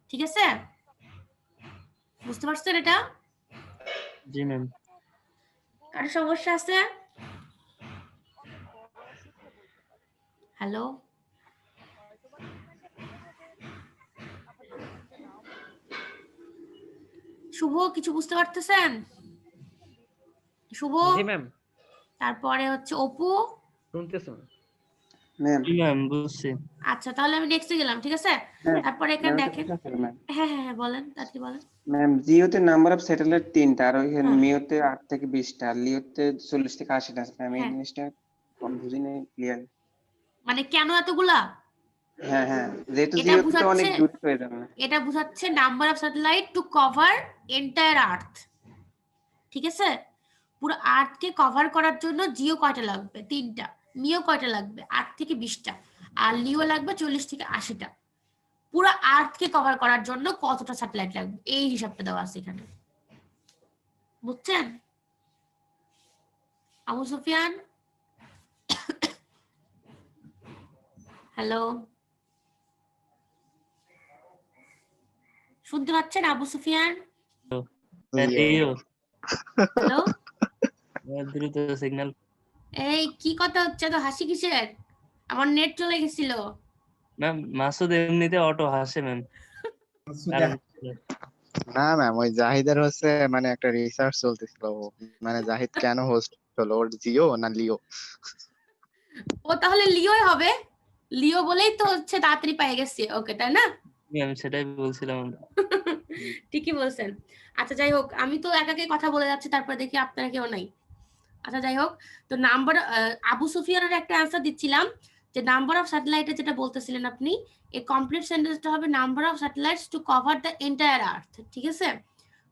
S1: ঠিক আছে? বুঝতে পারছেন এটা?
S7: জি ম্যাম।
S1: কারো সমস্যা আছে? হ্যালো, শুভ কিছু বুঝতে পারতেছেন? শুভ,
S4: জি ম্যাম,
S1: তারপরে হচ্ছে অপু।
S4: শুনতেছি।
S2: ম্যাম
S7: জি ম্যাম, বুঝছি।
S1: আচ্ছা তাহলে আমি নেক্সটে গেলাম, ঠিক আছে?
S2: ম্যাম
S1: তারপরে এখানে
S2: ম্যাম একটা
S1: দেখেন,
S2: প্রশ্ন ছিল ম্যাম।
S1: হ্যাঁ হ্যাঁ হ্যাঁ বলেন, তাড়াতাড়ি বলেন।
S2: ম্যাম জিওতে নাম্বার অফ স্যাটেলাইট 3টা, আর ওইখানে
S1: হ্যাঁ।
S2: মিওতে 8 থেকে 20টা, আর লিওতে 40 থেকে 80টা আছে। ম্যাম এই
S1: হ্যাঁ।
S2: জিনিসটা কম বুঝি নাই ক্লিয়ার।
S1: মানে কেন এতগুলা?
S2: হ্যাঁ হ্যাঁ, যেহেতু
S1: এটা
S2: জিওতে তো অনেক
S1: বুঝাচ্ছে,
S2: দূর হয়ে যাবে না।
S1: এটা বুঝাচ্ছে number of satellite to cover entire earth, ঠিক আছে? পুরো আর্থকে কভার করার জন্য জিও কয়টা লাগবে? 3টা। মিও কয়টা লাগবে? 8 থেকে 20টা। আর লিও লাগবে 40 থেকে 80টা। পুরো আর্থকে কভার করার জন্য কতটা স্যাটেলাইট লাগবে এই হিসাবটা দেওয়া আছে এখানে, বুঝছেন? আবু সুফিয়ান, হ্যালো, শুনতে পাচ্ছেন আবু সুফিয়ান?
S7: লিও
S1: হ্যালো,
S7: দ্রুত সিগন্যাল।
S1: এই কি কথা হচ্ছে, তো হাসি কিসের? আমার নেট চলে গেছিল।
S7: ম্যাম মাসুদ এমনিতে অটো হাসে ম্যাম।
S3: না ম্যাম, ওই জাহিদের হচ্ছে মানে একটা রিসার্চ চলতেছিল, মানে জাহিদ কেন হোস্ট হলো, ওর জিও না লিও?
S1: ও তাহলে লিওই হবে, লিও বলেই তো হচ্ছে তাড়াতাড়ি পেয়ে গেছে ওকে, তাই না?
S7: ম্যাম সেটাই বলছিলাম।
S1: ঠিকই বলছেন। আচ্ছা যাই হোক, আমি তো একাকে কথা বলে যাচ্ছি, তারপরে দেখি আপনারা কেউ নাই। আচ্ছা যাই হোক, তো নাম্বার আবু সুফিয়ানের একটা অ্যান্সার দিচ্ছিলাম, যে নাম্বার অফ স্যাটেলাইটে যেটা বলতেছিলেন আপনি, এই কমপ্লিট সেন্টেন্সটা হবে number of satellites to cover the entire earth, ঠিক আছে?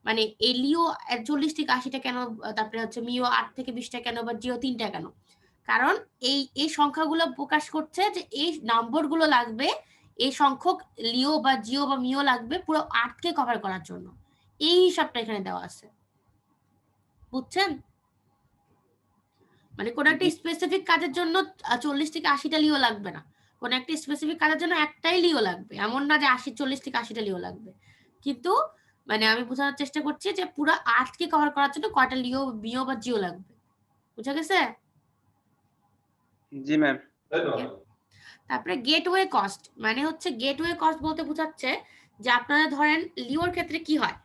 S1: মানে এই লিও 40 থেকে 80টা কেন, তারপরে হচ্ছে মিও 8 থেকে 20টা কেন, বা জিও 3টা কেন? কারণ এই এই সংখ্যাগুলো প্রকাশ করছে যে এই নম্বরগুলো লাগবে, এই সংখ্যক লিও বা জিও বা মিও লাগবে পুরো আর্থকে কভার করার জন্য, এই হিসাবটা এখানে দেওয়া আছে, বুঝছেন? মানে কোন একটা স্পেসিফিক কাজের জন্য 40 থেকে 80টা লিও লাগবে না, কোন একটা স্পেসিফিক কাজের জন্য একটাই লিও লাগবে, এমন না যে 40 থেকে 80টা লিও লাগবে, কিন্তু মানে আমি বোঝানোর চেষ্টা করছি যে পুরো আর্থকে কভার করার জন্য কয়টা লিও মিও বা জিও লাগবে, বুঝা গেছে?
S2: জি ম্যাম।
S1: তারপরে গেটওয়ে কস্ট, মানে হচ্ছে গেটওয়ে কস্ট বলতে বোঝাচ্ছে যে আপনারা ধরেন লিওর ক্ষেত্রে কি হয়,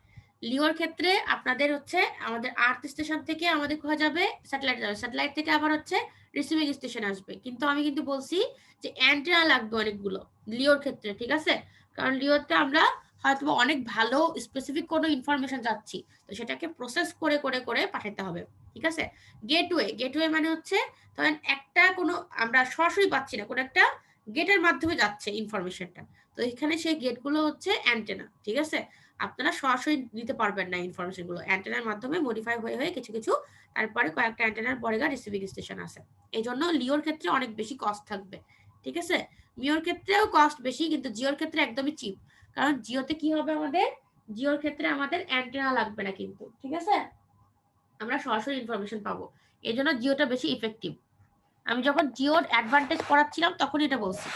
S1: লিওর ক্ষেত্রে আপনাদের হচ্ছে আমাদের আর্থ স্টেশন থেকে আমাদের কোথায় যাবে, স্যাটেলাইট যাবে, স্যাটেলাইট থেকে আবার হচ্ছে রিসিভিং স্টেশন আসবে, কিন্তু আমি কিন্তু বলছি যে অ্যান্টেনা লাগবে অনেকগুলো লিওর ক্ষেত্রে, ঠিক আছে? কারণ লিওতে আমরা হয়তো অনেক ভালো স্পেসিফিক কোনো ইনফরমেশন যাচ্ছি, তো সেটাকে প্রসেস করে করে করে পাঠাতে হবে, ঠিক আছে? গেটওয়ে, গেটওয়ে মানে হচ্ছে ধরেন একটা কোনো আমরা সরাসরি পাচ্ছি না, কোনো একটা গেটের মাধ্যমে যাচ্ছে ইনফরমেশনটা, তো এখানে সেই গেটগুলো হচ্ছে অ্যান্টেনা, ঠিক আছে? আপনারা সরাসরি দিতে পারবেন না ইনফরমেশন গুলো, অ্যান্টেনার মাধ্যমে মডিফাই হয়ে হয়ে কিছু কিছু, তারপরে কয়েকটা অ্যান্টেনার পরে রিসিভিং স্টেশন আছে, এই জন্য লিওর ক্ষেত্রে অনেক বেশি কস্ট থাকবে, ঠিক আছে? মিওর ক্ষেত্রেও কস্ট বেশি, কিন্তু জিওর ক্ষেত্রে একদমই চিপ, কারণ জিওতে কি হবে, আমাদের জিওর ক্ষেত্রে আমাদের অ্যান্টেনা লাগবে না কিন্তু, ঠিক আছে? আমরা সরাসরি ইনফরমেশন পাবো, এই জন্য জিওটা বেশি ইফেক্টিভ। আমি যখন জিওর অ্যাডভান্টেজ পড়াচ্ছিলাম তখন এটা বলছি,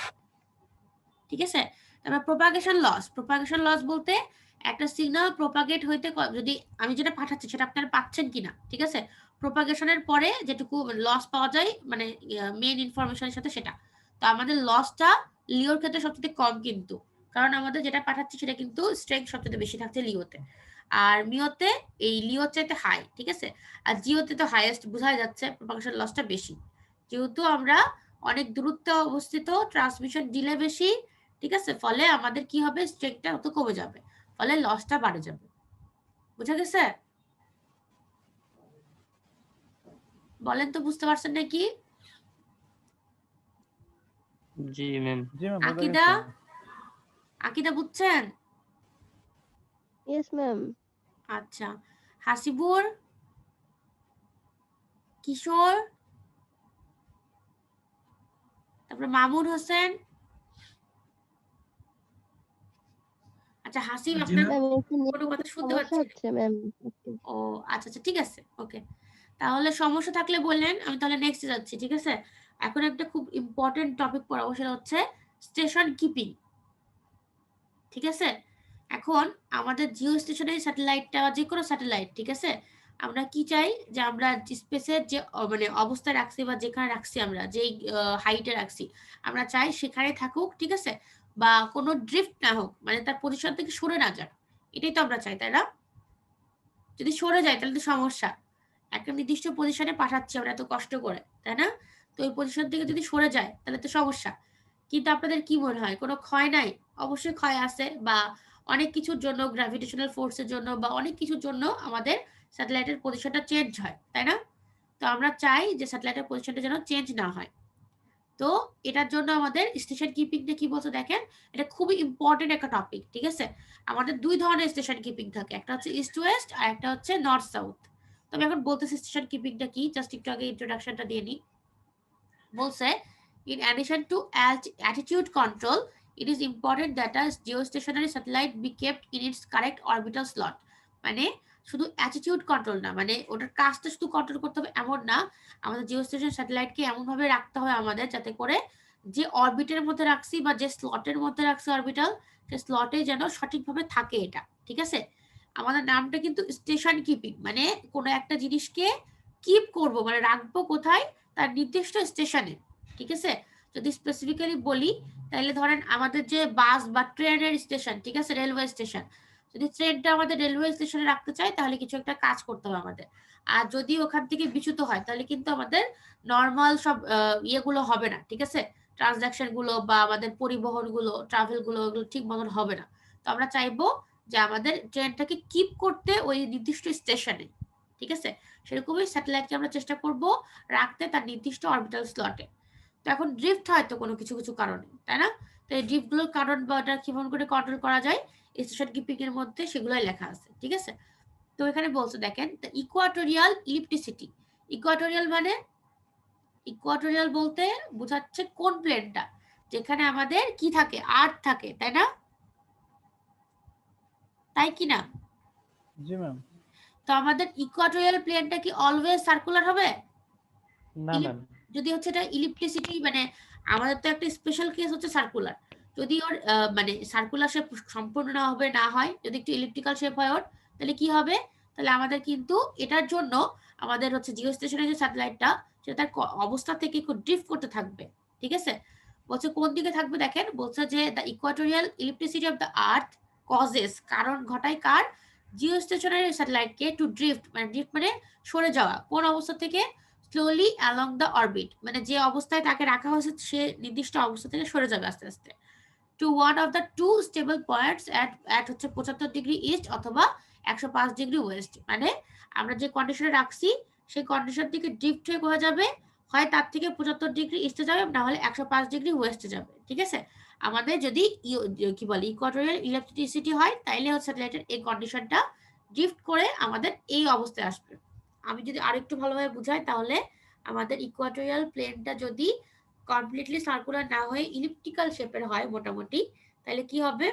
S1: ঠিক আছে? তারপর প্রোপাগেশন লস বলতে একটা সিগন্যাল প্রোপাগেট হইতে যদি আমি যেটা পাঠাচ্ছি সেটা আপনারা পাচ্ছেন কিনা, ঠিক আছে, প্রোপাগেশনের পরে যেটুকু লস পাওয়া যায় মানে মেইন ইনফরমেশনের সাথে সেটা। তো আমাদের লসটা লিওর ক্ষেত্রে সবচেয়ে কম, কিন্তু কারণ আমাদের যেটা পাঠাচ্ছি সেটা কিন্তু স্ট্রেংথ সবচেয়ে বেশি থাকছে লিওতে, আর মিওতে এই লিওর চাইতে হাই, ঠিক আছে। আর জিওতে তো হাইয়েস্ট বোঝাই যাচ্ছে প্রোপাগেশন লসটা বেশি, যেহেতু আমরা অনেক দূরত্বে অবস্থিত, ট্রান্সমিশন ডিলে বেশি, ঠিক আছে, ফলে আমাদের কি হবে, স্ট্রেংথটা অত কমে যাবে, ফলে লসটা বাড়ে যাবে। বুঝা গেছে? বলেন তো বুঝতে পারছেন নাকি?
S7: জি ম্যাম।
S5: জি ম্যাম,
S1: আকিদা আকিদা বুঝছেন?
S8: Yes ma'am.
S1: আচ্ছা, হাসিবুর, কিশোর, তারপরে মামুন হোসেন। আচ্ছা হাসিব, আপনার
S8: ম্যাম একটু
S1: কোনো কথা শুনতে
S8: সমস্যা
S1: পাচ্ছি না।
S8: হচ্ছে ম্যাম।
S1: ও আচ্ছা আচ্ছা, ঠিক আছে, ওকে। তাহলে সমস্যা থাকলে বললেন, আমি তাহলে নেক্সটে যাচ্ছি, ঠিক আছে। এখন একটা খুব ইম্পর্টেন্ট টপিক পড়াবো, সেটা হচ্ছে স্টেশন কিপিং, ঠিক আছে। এখন আমাদের জিও স্টেশনের স্যাটেলাইটটা, যে কোনো স্যাটেলাইট, ঠিক আছে, আমরা কি চাই যে আমরা স্পেসের যে মানে অবস্থায় রাখছি বা যেখানে রাখছি, আমরা যেই হাইটে রাখছি, আমরা চাই সেখানে থাকুক, ঠিক আছে, বা কোনো ড্রিফট না হোক, মানে তার পজিশন থেকে সরে না যাক, এটাই তো আমরা চাই, তাই না? যদি সরে যায় তাহলে তো সমস্যা, একটা নির্দিষ্ট পজিশনে পাঠাচ্ছি আমরা এত কষ্ট করে, তাই না? তো ওই পজিশন থেকে যদি সরে যায় তাহলে তো সমস্যা। কিন্তু আপনাদের কি মনে হয় কোনো ক্ষয় নাই? অবশ্যই ক্ষয় আছে, বা অনেক কিছুর জন্য, গ্র্যাভিটেশনাল ফোর্সের জন্য বা অনেক কিছুর জন্য আমাদের স্যাটেলাইটের পজিশনটা চেঞ্জ হয়, তাই না? তো আমরা চাই যে স্যাটেলাইটের পজিশনটা যেন চেঞ্জ না হয়। তো এটার জন্য আমাদের স্টেশন কিপিংটা কি বলতে দেখেন, এটা খুবই ইম্পর্টেন্ট একটা টপিক, ঠিক আছে। আমাদের দুই ধরনের স্টেশন কিপিং থাকে, একটা হচ্ছে ইস্ট ওয়েস্ট আর একটা হচ্ছে নর্থ সাউথ। তো আমি এখন বলতেছি স্টেশন কিপিংটা কি, জাস্ট একটু আগে ইন্ট্রোডাকশনটা দিয়ে নিই। বলছে in addition to attitude control, it is important that a geostationary satellite be kept in its correct orbital slot. মানে শুধু অ্যাটিটিউড কন্ট্রোল না, মানে ওটার কাজটা শুধু কন্ট্রোল করতে হবে এমন না, আমাদের জিওস্টেশন স্যাটেলাইটকে এমন ভাবে রাখতে হবে আমাদের, যাতে করে যে অরবিটের মধ্যে রাখছি বা যে স্লটের মধ্যে রাখছি অরবিটাল, সে স্লটে যেন সঠিকভাবে থাকে এটা, ঠিক আছে। আমাদের নামটা কিন্তু স্টেশন কিপিং, মানে কোনো একটা জিনিসকে কিপ করব, মানে রাখবো কোথায়, তার নির্দিষ্ট স্টেশনে, ঠিক আছে। যদি স্পেসিফিক্যালি বলি তাহলে ধরেন আমাদের যে বাস বা ট্রেনের স্টেশন, ঠিক আছে, রেলওয়ে স্টেশন, যদি ট্রেনটা আমাদের রেলওয়ে স্টেশনে রাখতে চাই তাহলে কিছু একটা কাজ করতে হবে আমাদের। আর যদি ওখান থেকে বিচ্যুত হয় তাহলে কিন্তু আমাদের নর্মাল সব ইয়েগুলো হবে না, ঠিক আছে, ট্রানজাকশন গুলো বা আমাদের পরিবহন গুলো, ট্রাভেল গুলো, ওগুলো ঠিক মতন হবে না। তো আমরা চাইবো যে আমাদের ট্রেনটাকে কিপ করতে ওই নির্দিষ্ট স্টেশনে, ঠিক আছে। সেরকমই স্যাটেলাইটকে আমরা চেষ্টা করব রাখতে তার নির্দিষ্ট অরবিটাল স্লটে। তো এখন ড্রিফট হয় তো কোনো কিছু কিছু কারণে, তাই না? তো এই ড্রিফটগুলোর কারণ বা ওটা কিভাবে করে কন্ট্রোল করা যায় স্টেশন কিপিং এর মধ্যে সেগুলোই লেখা আছে, ঠিক আছে। তো এখানে বলছে দেখেন, ইকুয়াটোরিয়াল ইলিপ্টিসিটি। ইকুয়াটোরিয়াল মানে, ইকুয়াটোরিয়াল বলতে বোঝাচ্ছে কোন প্লেনটা, যেখানে আমাদের কি থাকে, আর্থ থাকে, তাই না? তাই কি না?
S5: জি ম্যাম।
S1: তো আমাদের ইকুয়াটোরিয়াল প্লেনটা কি অলওয়েজ সার্কুলার হবে?
S4: না ম্যাম।
S1: যদি হচ্ছে এটা ইলিপ্টিসিটি, মানে আমাদের তো একটা স্পেশাল কেস হচ্ছে সার্কুলার। যদি ওর মানে সার্কুলার শেপ সম্পূর্ণ না হবে, না হয় যদি একটু ইলিপ্টিক্যাল শেপ হয় ওর, তাহলে কি হবে, তাহলে আমাদের কিন্তু এটার জন্য আমাদের হচ্ছে জিও স্টেশনের যে স্যাটেলাইটটা, সেটা তার অবস্থা থেকে একটু ড্রিফট করতে থাকবে, ঠিক আছে। বলছে কোন দিকে থাকবে, দেখেন বলছে যে the equatorial ellipticity of the earth causes, কারণ ঘটায় কার, জিও স্টেশনারি স্যাটেলাইটকে টু ড্রিফট, মানে ড্রিফট মানে সরে যাওয়া, কোন অবস্থা থেকে, স্লোলি অ্যালং দ্য অরবিট, মানে যে অবস্থায় তাকে রাখা হয়েছে সে নির্দিষ্ট অবস্থা থেকে সরে যাবে আস্তে আস্তে, to one of the two stable points at হচ্ছে 75 ডিগ্রি ইস্ট অথবা 105 ডিগ্রি ওয়েস্ট। মানে আমরা যে কন্ডিশনে রাখছি সেই কন্ডিশন থেকে ড্রিফট হয়ে কোথায় যাবে, হয় তার থেকে 75 ডিগ্রি ইস্টে যাবে, না হলে 105 ডিগ্রি ওয়েস্টে যাবে, ঠিক আছে। আমাদের যদি কি বলে ইকুয়াটোরিয়াল ইলেকট্রিসিটি হয় তাইলে হচ্ছে স্যাটেলাইটের এই কন্ডিশনটা ড্রিফট করে আমাদের এই অবস্থায় আসবে। আমি যদি আরেকটু ভালোভাবে বুঝাই তাহলে আমাদের ইকুয়াটোরিয়াল প্লেনটা যদি কমপ্লিটলি সার্কুলার না হয়ে ইলিপ্টিক্যাল শেপের হয় মোটামুটি, তাহলে কি হবে,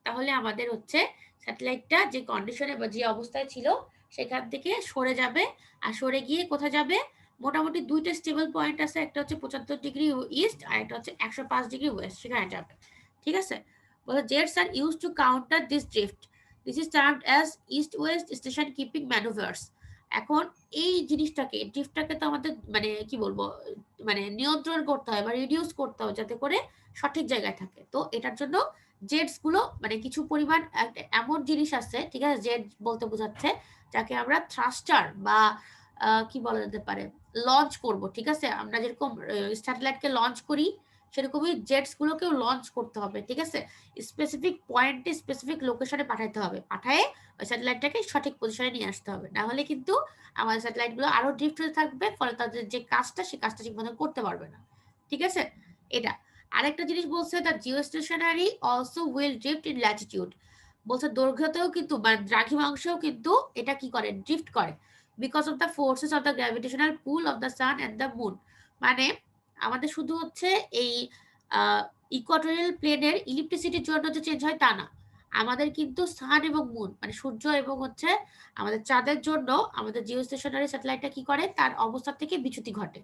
S1: তাহলে আমাদের হচ্ছে স্যাটেলাইটটা যে কন্ডিশনে বা যে অবস্থায় ছিল সেখান থেকে সরে যাবে, আর সরে গিয়ে কোথায় যাবে, মোটামুটি দুইটা স্টেবল পয়েন্ট আছে, একটা হচ্ছে 75 ডিগ্রি ইস্ট আর একটা হচ্ছে 105 ডিগ্রি ওয়েস্ট, সেখানে যাবে। ঠিক আছে, বলে jets are use to counter this drift, this is termed as east west station keeping manoeuvres. এখন এই জিনিসটাকে ড্রিফটটাকে তো আমাদের মানে কি বলবো মানে নিয়ন্ত্রণ করতে হয় বা রিডিউস করতে হয় যাতে করে সঠিক জায়গায় থাকে। তো এটার জন্য জেটস গুলো মানে কিছু পরিমাণ এমন জিনিস আছে, ঠিক আছে, জেট বলতে বোঝাচ্ছে যাকে আমরা থ্রাস্টার বা কি বলা যেতে পারে লঞ্চ করব, ঠিক আছে, আমরা যেরকম স্যাটেলাইটকে লঞ্চ করি সেরকমই জেটস গুলোকেও লঞ্চ করতে হবে, ঠিক আছে, স্পেসিফিক পয়েন্টে স্পেসিফিক লোকেশনে পাঠাতে হবে, পাঠায়ে ওই স্যাটেলাইটটাকে সঠিক পজিশনে নিয়ে আসতে হবে, না হলে কিন্তু আমাদের স্যাটেলাইট গুলো আরো ড্রিফট হতে থাকবে, ফলে তাদের যে কাজটা সেই কাজটা ঠিক মতো করতে পারবে না, ঠিক আছে। এটা আরেকটা জিনিস বলছে the geostationary also will drift in Latitude, বলছে দৈর্ঘ্যতেও কিন্তু মানে দ্রাঘিমাংশেও কিন্তু এটা কি করে ড্রিফট করে, because of the forces of the gravitational pull of the sun and the moon. মানে আমাদের শুধু হচ্ছে এই ইকুয়াটোরিয়াল প্লেনের ইলিপ্টিসিটির জন্য যে চেঞ্জ হয় তা না, আমাদের কিন্তু সান এবং মুন মানে সূর্য এবং হচ্ছে আমাদের চাঁদের জন্য আমাদের জিওস্টেশনারি স্যাটেলাইটটা কি করে তার অবস্থা থেকে বিচ্যুতি ঘটে,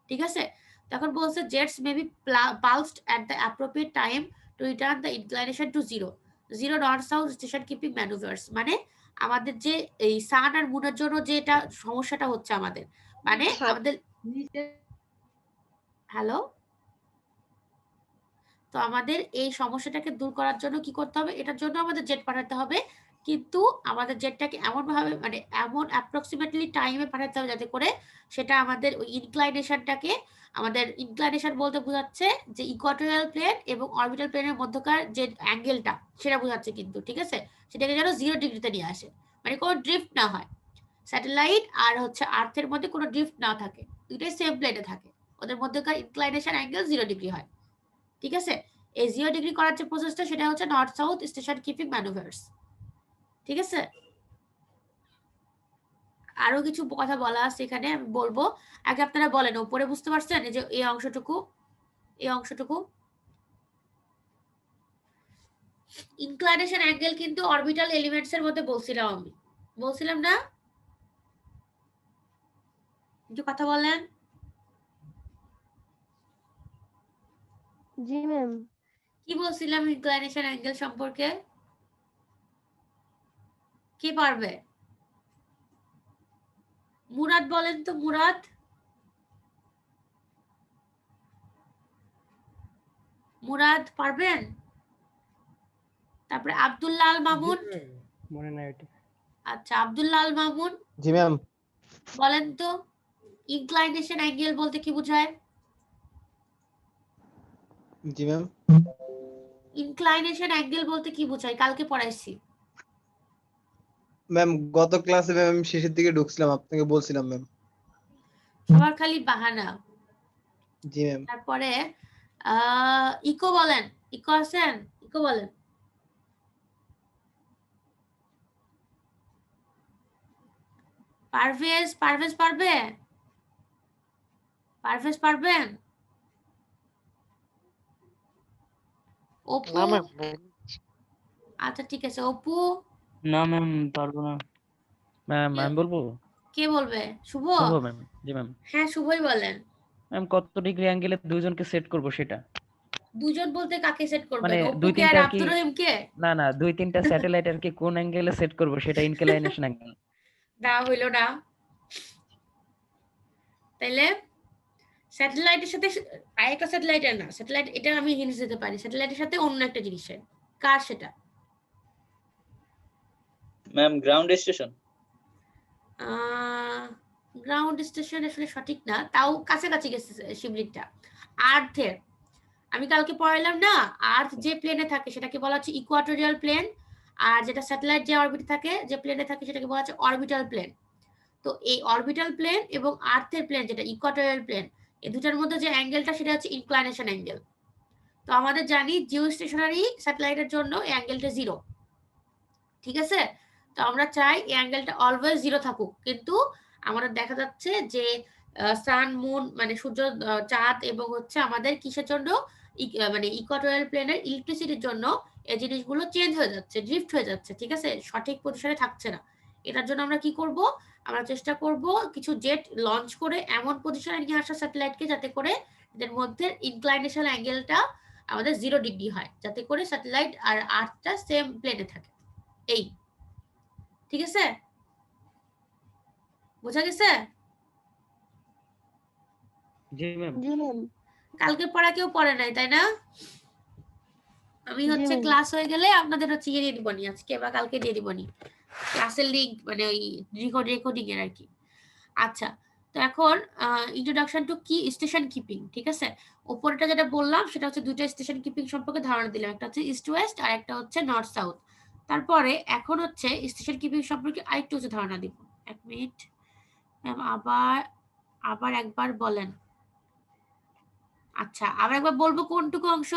S1: ঠিক আছে। তখন বলছে jets may be pulsed at the appropriate time to return the inclination to zero north south station keeping manoeuvres. মানে আমাদের যে এই সান আর মুনের জন্য যে এটা সমস্যাটা হচ্ছে আমাদের মানে আমাদের হ্যালো, তো আমাদের এই সমস্যাটাকে দূর করার জন্য কি করতে হবে, এটার জন্য আমাদের জেট পাঠাতে হবে, কিন্তু আমাদের জেটটাকে এমন ভাবে মানে এমন অ্যাপ্রক্সিমেটলি টাইমে পাঠাতে হবে যাতে করে সেটা আমাদের ওই ইনক্লাইনেশনটাকে, আমাদের ইনক্লাইনেশন বলতে বোঝাচ্ছে যে ইকুয়াটোরিয়াল প্লেন এবং অরবিটাল প্লেনের মধ্যকার যে অ্যাঙ্গেলটা সেটা বোঝাচ্ছে কিন্তু, ঠিক আছে, সেটাকে যেন 0 ডিগ্রিতে নিয়ে আসে, মানে কোনো ড্রিফট না হয়, স্যাটেলাইট আর হচ্ছে আর্থের মধ্যে কোনো ড্রিফট না থাকে, দুইটাই সেম প্লেনে থাকে, ওদের মধ্যকার ইনক্লাইনেশন অ্যাঙ্গেল 0 ডিগ্রি হয়, ঠিক আছে। এই 0 ডিগ্রি করার যে প্রসেসটা সেটা হচ্ছে নর্থ সাউথ স্টেশন কিপিং ম্যানুভার্স, ঠিক আছে। আরো কিছু কথা বলা আছে এখানে আমি বলবো, আগে আপনারা বলেন উপরে বুঝতে পারছেন এই যে এই অংশটুকু, এই অংশটুকু ইনক্লাইনেশন অ্যাঙ্গেল কিন্তু অরবিটাল এলিমেন্টস এর মধ্যে বলছিলাম আমি, বলছিলাম না, একটু কথা বলেন।
S8: জি ম্যাম।
S1: কি বলছিলাম ইনক্লাইনেশন অ্যাঙ্গেল সম্পর্কে, কি পারবে? মুরাদ বলেন তো, মুরাদ, মুরাদ পারবেন? তারপরে আব্দুল্লাহ আল মামুন,
S5: মনে নাই এটা।
S1: আচ্ছা আব্দুল্লাহ আল মামুন
S3: জি ম্যাম।
S1: বলেন তো ইনক্লাইনেশন অ্যাঙ্গেল বলতে কি বোঝায়?
S3: জি ম্যাম।
S1: ইনক্লাইনেশন অ্যাঙ্গেল বলতে কি বোঝায় কালকে পড়াইছি।
S9: ম্যাম গত ক্লাসে ম্যাম আমি শেষের দিকে ঢুকছিলাম, আপনাকে বলছিলাম ম্যাম।
S1: সবার খালি বাহানা।
S9: জি ম্যাম।
S1: তারপরে ইকো বলেন, ইকো আছেন, ইকো বলেন। পারভেজ, পারভেজ পারবে? পারভেজ পারবেন? অপু, আচ্ছা ঠিক আছে, অপু
S7: না ম্যাম পারবো না।
S4: ম্যাম আমি বলবো,
S1: কে বলবে? শুভ?
S4: শুভ ম্যাম। জি ম্যাম।
S1: হ্যাঁ শুভই বলেন।
S4: ম্যাম কত ডিগ্রি অ্যাঙ্গেলে দুইজনকে সেট করব সেটা,
S1: দুজন বলতে কাকে সেট করবেন?
S4: মানে দুই
S1: অপুকে আর
S4: তিনটা আর কি,
S1: আব্দুর রহিমকে?
S4: না না 2-3টা স্যাটেলাইট আর কি কোন অ্যাঙ্গেলে সেট করব সেটা ইনক্লাইনেশন অ্যাঙ্গেল।
S1: না হইলো না, তাইলে স্যাটেলাইটের সাথে আরেকটা স্যাটেলাইটের না, স্যাটেলাইট এটা আমি হিন্টস দিতে পারি, স্যাটেলাইটের সাথে অন্য একটা জিনিসের, কার সেটা?
S10: Ma'am ground station.
S1: Ground station আসলে সঠিক না, তাও কাছাকাছি গেছে শিবলিংটা। আর্থের, আমি কালকে পড়াইলাম না, আর্থ যে প্লেনে থাকে সেটাকে বলা হচ্ছে ইকুয়াটোরিয়াল প্লেন, আর যেটা স্যাটেলাইট যে অরবিটে থাকে যে প্লেনে থাকে সেটাকে বলা হচ্ছে অরবিটাল প্লেন। তো এই অরবিটাল প্লেন এবং আর্থের প্লেন যেটা ইকুয়াটোরিয়াল প্লেন, এই দুটার মধ্যে যে অ্যাঙ্গেলটা সেটা হচ্ছে ইনক্লাইনেশন অ্যাঙ্গেল। তো আমাদের জানি জিওস্টেশনারি স্যাটেলাইটের জন্য এই অ্যাঙ্গেলটা 0, ঠিক আছে। তো আমরা চাই এই অ্যাঙ্গেলটা অলওয়েজ 0 থাকুক, কিন্তু আমাদের দেখা যাচ্ছে যে সান মুন মানে সূর্য চাঁদ এবং হচ্ছে আমাদের কিসের জন্য মানে ইকুয়াটোরিয়াল প্লেনের ইলেকট্রিসিটির জন্য এই জিনিসগুলো চেঞ্জ হয়ে যাচ্ছে, ড্রিফট হয়ে যাচ্ছে, ঠিক আছে, সঠিক পজিশনে থাকছে না। এটার জন্য আমরা কি করব, আমরা চেষ্টা করব কিছু জেট লঞ্চ করে এমন পজিশনে নিয়ে আসা স্যাটেলাইটকে যাতে করে এদের মধ্যে ইনক্লাইনেশন অ্যাঙ্গেলটা আমাদের 0 ডিগ্রি হয়, যাতে করে স্যাটেলাইট আর আর্থটা সেম প্লেনে থাকে। এই ঠিক আছে, বোঝা গেছে?
S4: জি ম্যাম।
S1: কালকে পড়া কেউ পড়ে নাই তাই না? আমি হচ্ছে ক্লাস হয়ে গেলে আপনাদের হচ্ছে ইয়ে দিয়ে দিবনি, আজকে বা কালকে দিয়ে দিবনি ক্লাসের লিংক, মানে ওই রেকর্ডিং এর আর কি। আচ্ছা, তো এখন ইন্ট্রোডাকশন টু কি স্টেশন কিপিং, ঠিক আছে? উপরটা যেটা বললাম সেটা হচ্ছে দুইটা স্টেশন কিপিং সম্পর্কে ধারণা দিলাম, একটা হচ্ছে ইস্ট ওয়েস্ট আর একটা হচ্ছে নর্থ সাউথ। তারপরে এখন হচ্ছে স্টেশন কিপিং সম্পর্কে আরেকটু হচ্ছে ধারণা দিব। 1 মিনিট ম্যাম, আবার একবার বলেন। আচ্ছা, আবার একবার বলবো কোনটুকু অংশ?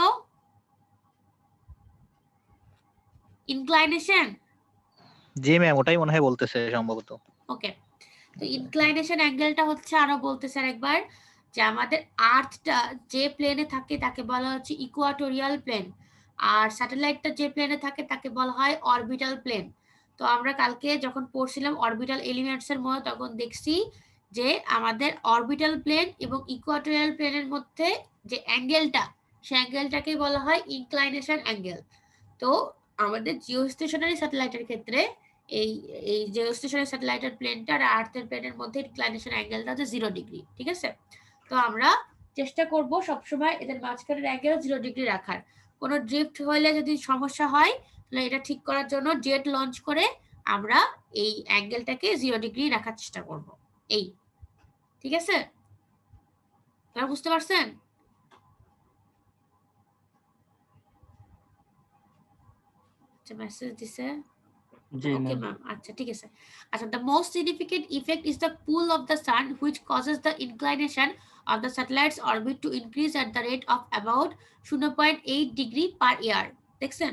S1: ইনক্লাইনেশন।
S10: জি ম্যাম, ওটাই মনে হয় বলতেছে সম্ভবত।
S1: ওকে, তো ইনক্লাইনেশন অ্যাঙ্গেলটা হচ্ছে আরো বলতে স্যার একবার, যে আমাদের আর্থটা যে প্লেনে থাকে তাকে বলা হচ্ছে ইকুয়াটোরিয়াল প্লেন, আর স্যাটেলাইটটা যে প্লেনে থাকে তাকে বলা হয় অরবিটাল প্লেন। তো আমরা কালকে যখন পড়ছিলাম অরবিটাল এলিমেন্টস এর মধ্যে, তখন দেখছি যে আমাদের অরবিটাল প্লেন এবং ইকুয়াটোরিয়াল প্লেনের মধ্যে যে অ্যাঙ্গেলটা, সেই অ্যাঙ্গেলটাকে বলা হয় ইনক্লাইনেশন অ্যাঙ্গেল। তো আমাদের জিওস্টেশনারি স্যাটেলাইটের ক্ষেত্রে এই জিওস্টেশনারি স্যাটেলাইটের প্লেনটা আর আর্থের প্লেনের মধ্যে ইনক্লাইনেশন অ্যাঙ্গেলটা হচ্ছে 0 ডিগ্রি, ঠিক আছে? তো আমরা চেষ্টা করব সবসময় এদের মাঝখানের অ্যাঙ্গেল 0 ডিগ্রি রাখার। কোনো ড্রিফট হলে যদি সমস্যা হয় তাহলে এটা ঠিক করার জন্য জেট লঞ্চ করে আমরা এই অ্যাঙ্গেলটাকে 0 ডিগ্রি রাখার চেষ্টা করব। এই ঠিক আছে, আপনারা বুঝতে পারছেন? আচ্ছা, মেসেজ দিছে।
S7: জি
S1: Okay,
S7: ম্যাম।
S1: ma'am. আচ্ছা, ঠিক আছে। আচ্ছা, the most significant effect is the pull of the sun, which causes the inclination of the satellite's orbit to increase at the rate of about 0.8 degree per year. দেখছেন?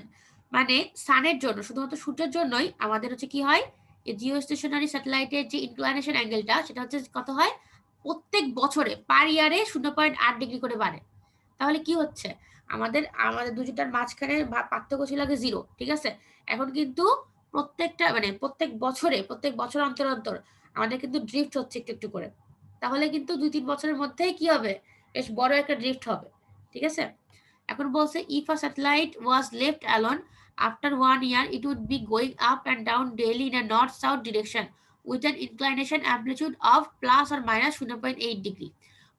S1: মানে সানের জন্য, শুধুমাত্র সূর্যের জন্যই আমাদের হচ্ছে কি হয়, এই জিওস্টেশনারি স্যাটেলাইটের যে ইনক্লাইনেশন অ্যাঙ্গেলটা সেটা হচ্ছে কত হয়, প্রত্যেক বছরে পার ইয়ারে 0.8 ডিগ্রি করে বাড়ে। তাহলে কি হচ্ছে, আমাদের দুটোটার মাঝখানে পার্থক্য ছিল আগে 0, ঠিক আছে? এখন কিন্তু প্রত্যেক বছর অন্তর অন্তর আমাদের কিন্তু ড্রিফট হচ্ছে একটু একটু করে। তাহলে কিন্তু 2-3 বছরের মধ্যেই কি হবে, বেশ বড় একটা ড্রিফট হবে, ঠিক আছে? এখন বলছে if a satellite was left alone after 1 year it would be going up and down daily in a north south direction with an inclination amplitude of plus or minus 0.8 degree।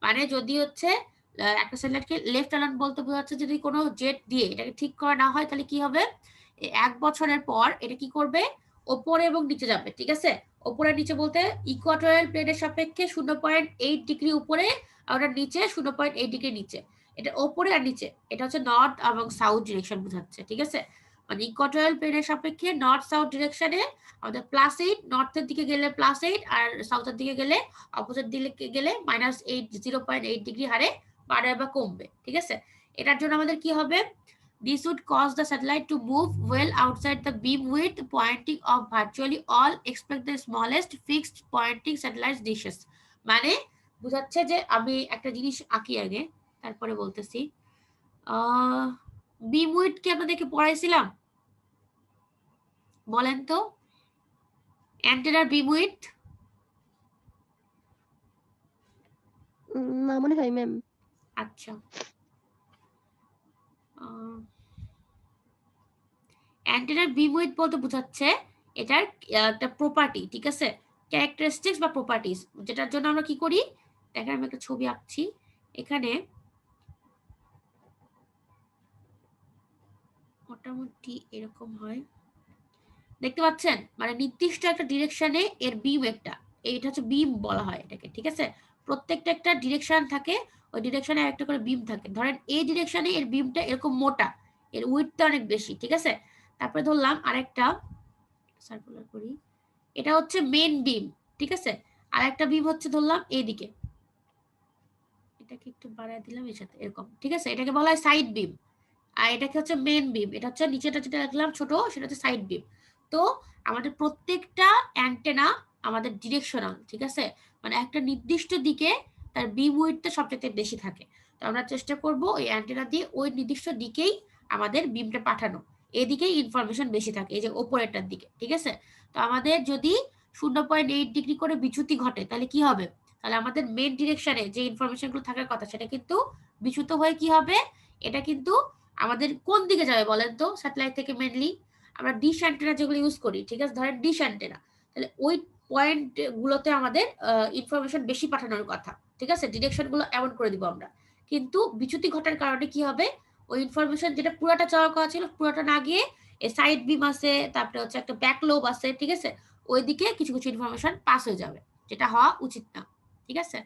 S1: মানে যদি হচ্ছে একটা স্যাটেলাইটকে লেফট অ্যালোন বলতে বোঝাচ্ছে যদি কোনো jet দিয়ে এটাকে ঠিক করা না হয় তাহলে কি হবে, 1 বছরের পর এটা কি করবে, ওপরে এবং নিচে যাবে, ঠিক আছে? ওপরে নিচে বলতে ইকুয়াটোরিয়াল প্লেনের সাপেক্ষে 0.8 ডিগ্রি উপরে আর ওটার নিচে 0.8 ডিগ্রি নিচে, এটা ওপরে আর নিচে, এটা হচ্ছে নর্থ এবং সাউথ ডিরেকশন বোঝাচ্ছে, ঠিক আছে? মানে ইকুয়াটোরিয়াল প্লেনের সাপেক্ষে নর্থ সাউথ ডিরেকশনে আমাদের +8, নর্থের দিকে গেলে +8 আর সাউথের দিকে গেলে অপোজিট দিকে গেলে -8, 0.8 ডিগ্রি হারে বাড়বে বা কমবে, ঠিক আছে? এটার জন্য আমাদের কি হবে, this would cause the satellite to move well outside the beam width pointing of virtually all except the smallest fixed pointing satellite dishes। মানে বোঝাচ্ছে যে, আমি একটা জিনিস আঁকি আগে তারপরে বলতেছি। বিম উইডথ কি আপনাদেরকে পড়াইছিলাম, বলেন তো? অ্যান্টেনার বিম উইডথ
S8: না মনে হয় ম্যাম।
S1: আচ্ছা, অ্যান্টেনার বিম উইডথ বলতে বোঝাচ্ছে এটার একটা প্রপার্টি, ঠিক আছে? ক্যারেক্টারিস্টিক্স বা প্রপার্টিজ, যেটার জন্য আমরা কি করি, দেখেন আমি একটা ছবি আঁকছি এখানে, মোটামুটি এরকম হয়, দেখতে পাচ্ছেন? মানে নির্দিষ্ট একটা ডিরেকশনে এর বিম, এইটা হচ্ছে বিম বলা হয় এটাকে, ঠিক আছে? প্রত্যেকটা একটা ডিরেকশন থাকে, ওই ডিরেকশনে একটা করে বিম থাকে। ধরেন এই ডিরেকশনে এর বিমটা এরকম মোটা, এর উইডথটা অনেক বেশি, ঠিক আছে? তারপরে ধরলাম আরেকটা সার্কুলার করি, এটা হচ্ছে মেইন বিম, ঠিক আছে? আর একটা বিম হচ্ছে ধরলাম এইদিকে, এটাকে একটু বাড়ায় দিলাম এর সাথে এরকম, ঠিক আছে? এটাকে বলা হয় সাইড বিম। আর এটাকে হচ্ছে মেইন বিম, এটা হচ্ছে নিচেটা যেটা রাখলাম ছোট সেটা হচ্ছে সাইড বিম। তো আমাদের প্রত্যেকটা অ্যান্টেনা আমাদের ডিরেকশনাল, ঠিক আছে? মানে একটা নির্দিষ্ট দিকে তার বিম উইডথটা সবচেয়ে বেশি থাকে। তো আমরা চেষ্টা করব ওই অ্যান্টেনা দিয়ে ওই নির্দিষ্ট দিকেই আমাদের বিমটা পাঠানো, এদিকেই ইনফরমেশন বেশি থাকে, এই যে ওপরেরটার দিকে, ঠিক আছে? তো আমাদের যদি 0.8 ডিগ্রি করে বিচ্যুতি ঘটে তাহলে কি হবে, তাহলে আমাদের মেইন ডিরেকশনে যে ইনফরমেশনগুলো থাকার কথা সেটা কিন্তু বিচ্যুত হয়ে কি হবে, এটা কিন্তু আমাদের কোন দিকে যাবে বলেন তো? স্যাটেলাইট থেকে মেনলি আমরা ডিশ অ্যান্টেনা যেগুলো ইউজ করি, ঠিক আছে, ধরেন ডিশ অ্যান্টেনা, তাহলে ওই পয়েন্ট গুলোতে আমাদের ইনফরমেশন বেশি পাঠানোর কথা, ঠিক আছে, ডিরেকশন গুলো এমন করে দিব আমরা। কিন্তু বিচ্যুতি ঘটার কারণে কি হবে, ওই ইনফরমেশন যেটা পুরোটা যাওয়ার কথা ছিল পুরোটা না গিয়ে সাইড বিম আছে, তারপরে হচ্ছে একটা ব্যাক লোব আছে, ঠিক আছে, ওইদিকে কিছু কিছু ইনফরমেশন পাস হয়ে যাবে, যেটা হওয়া উচিত না, ঠিক আছে।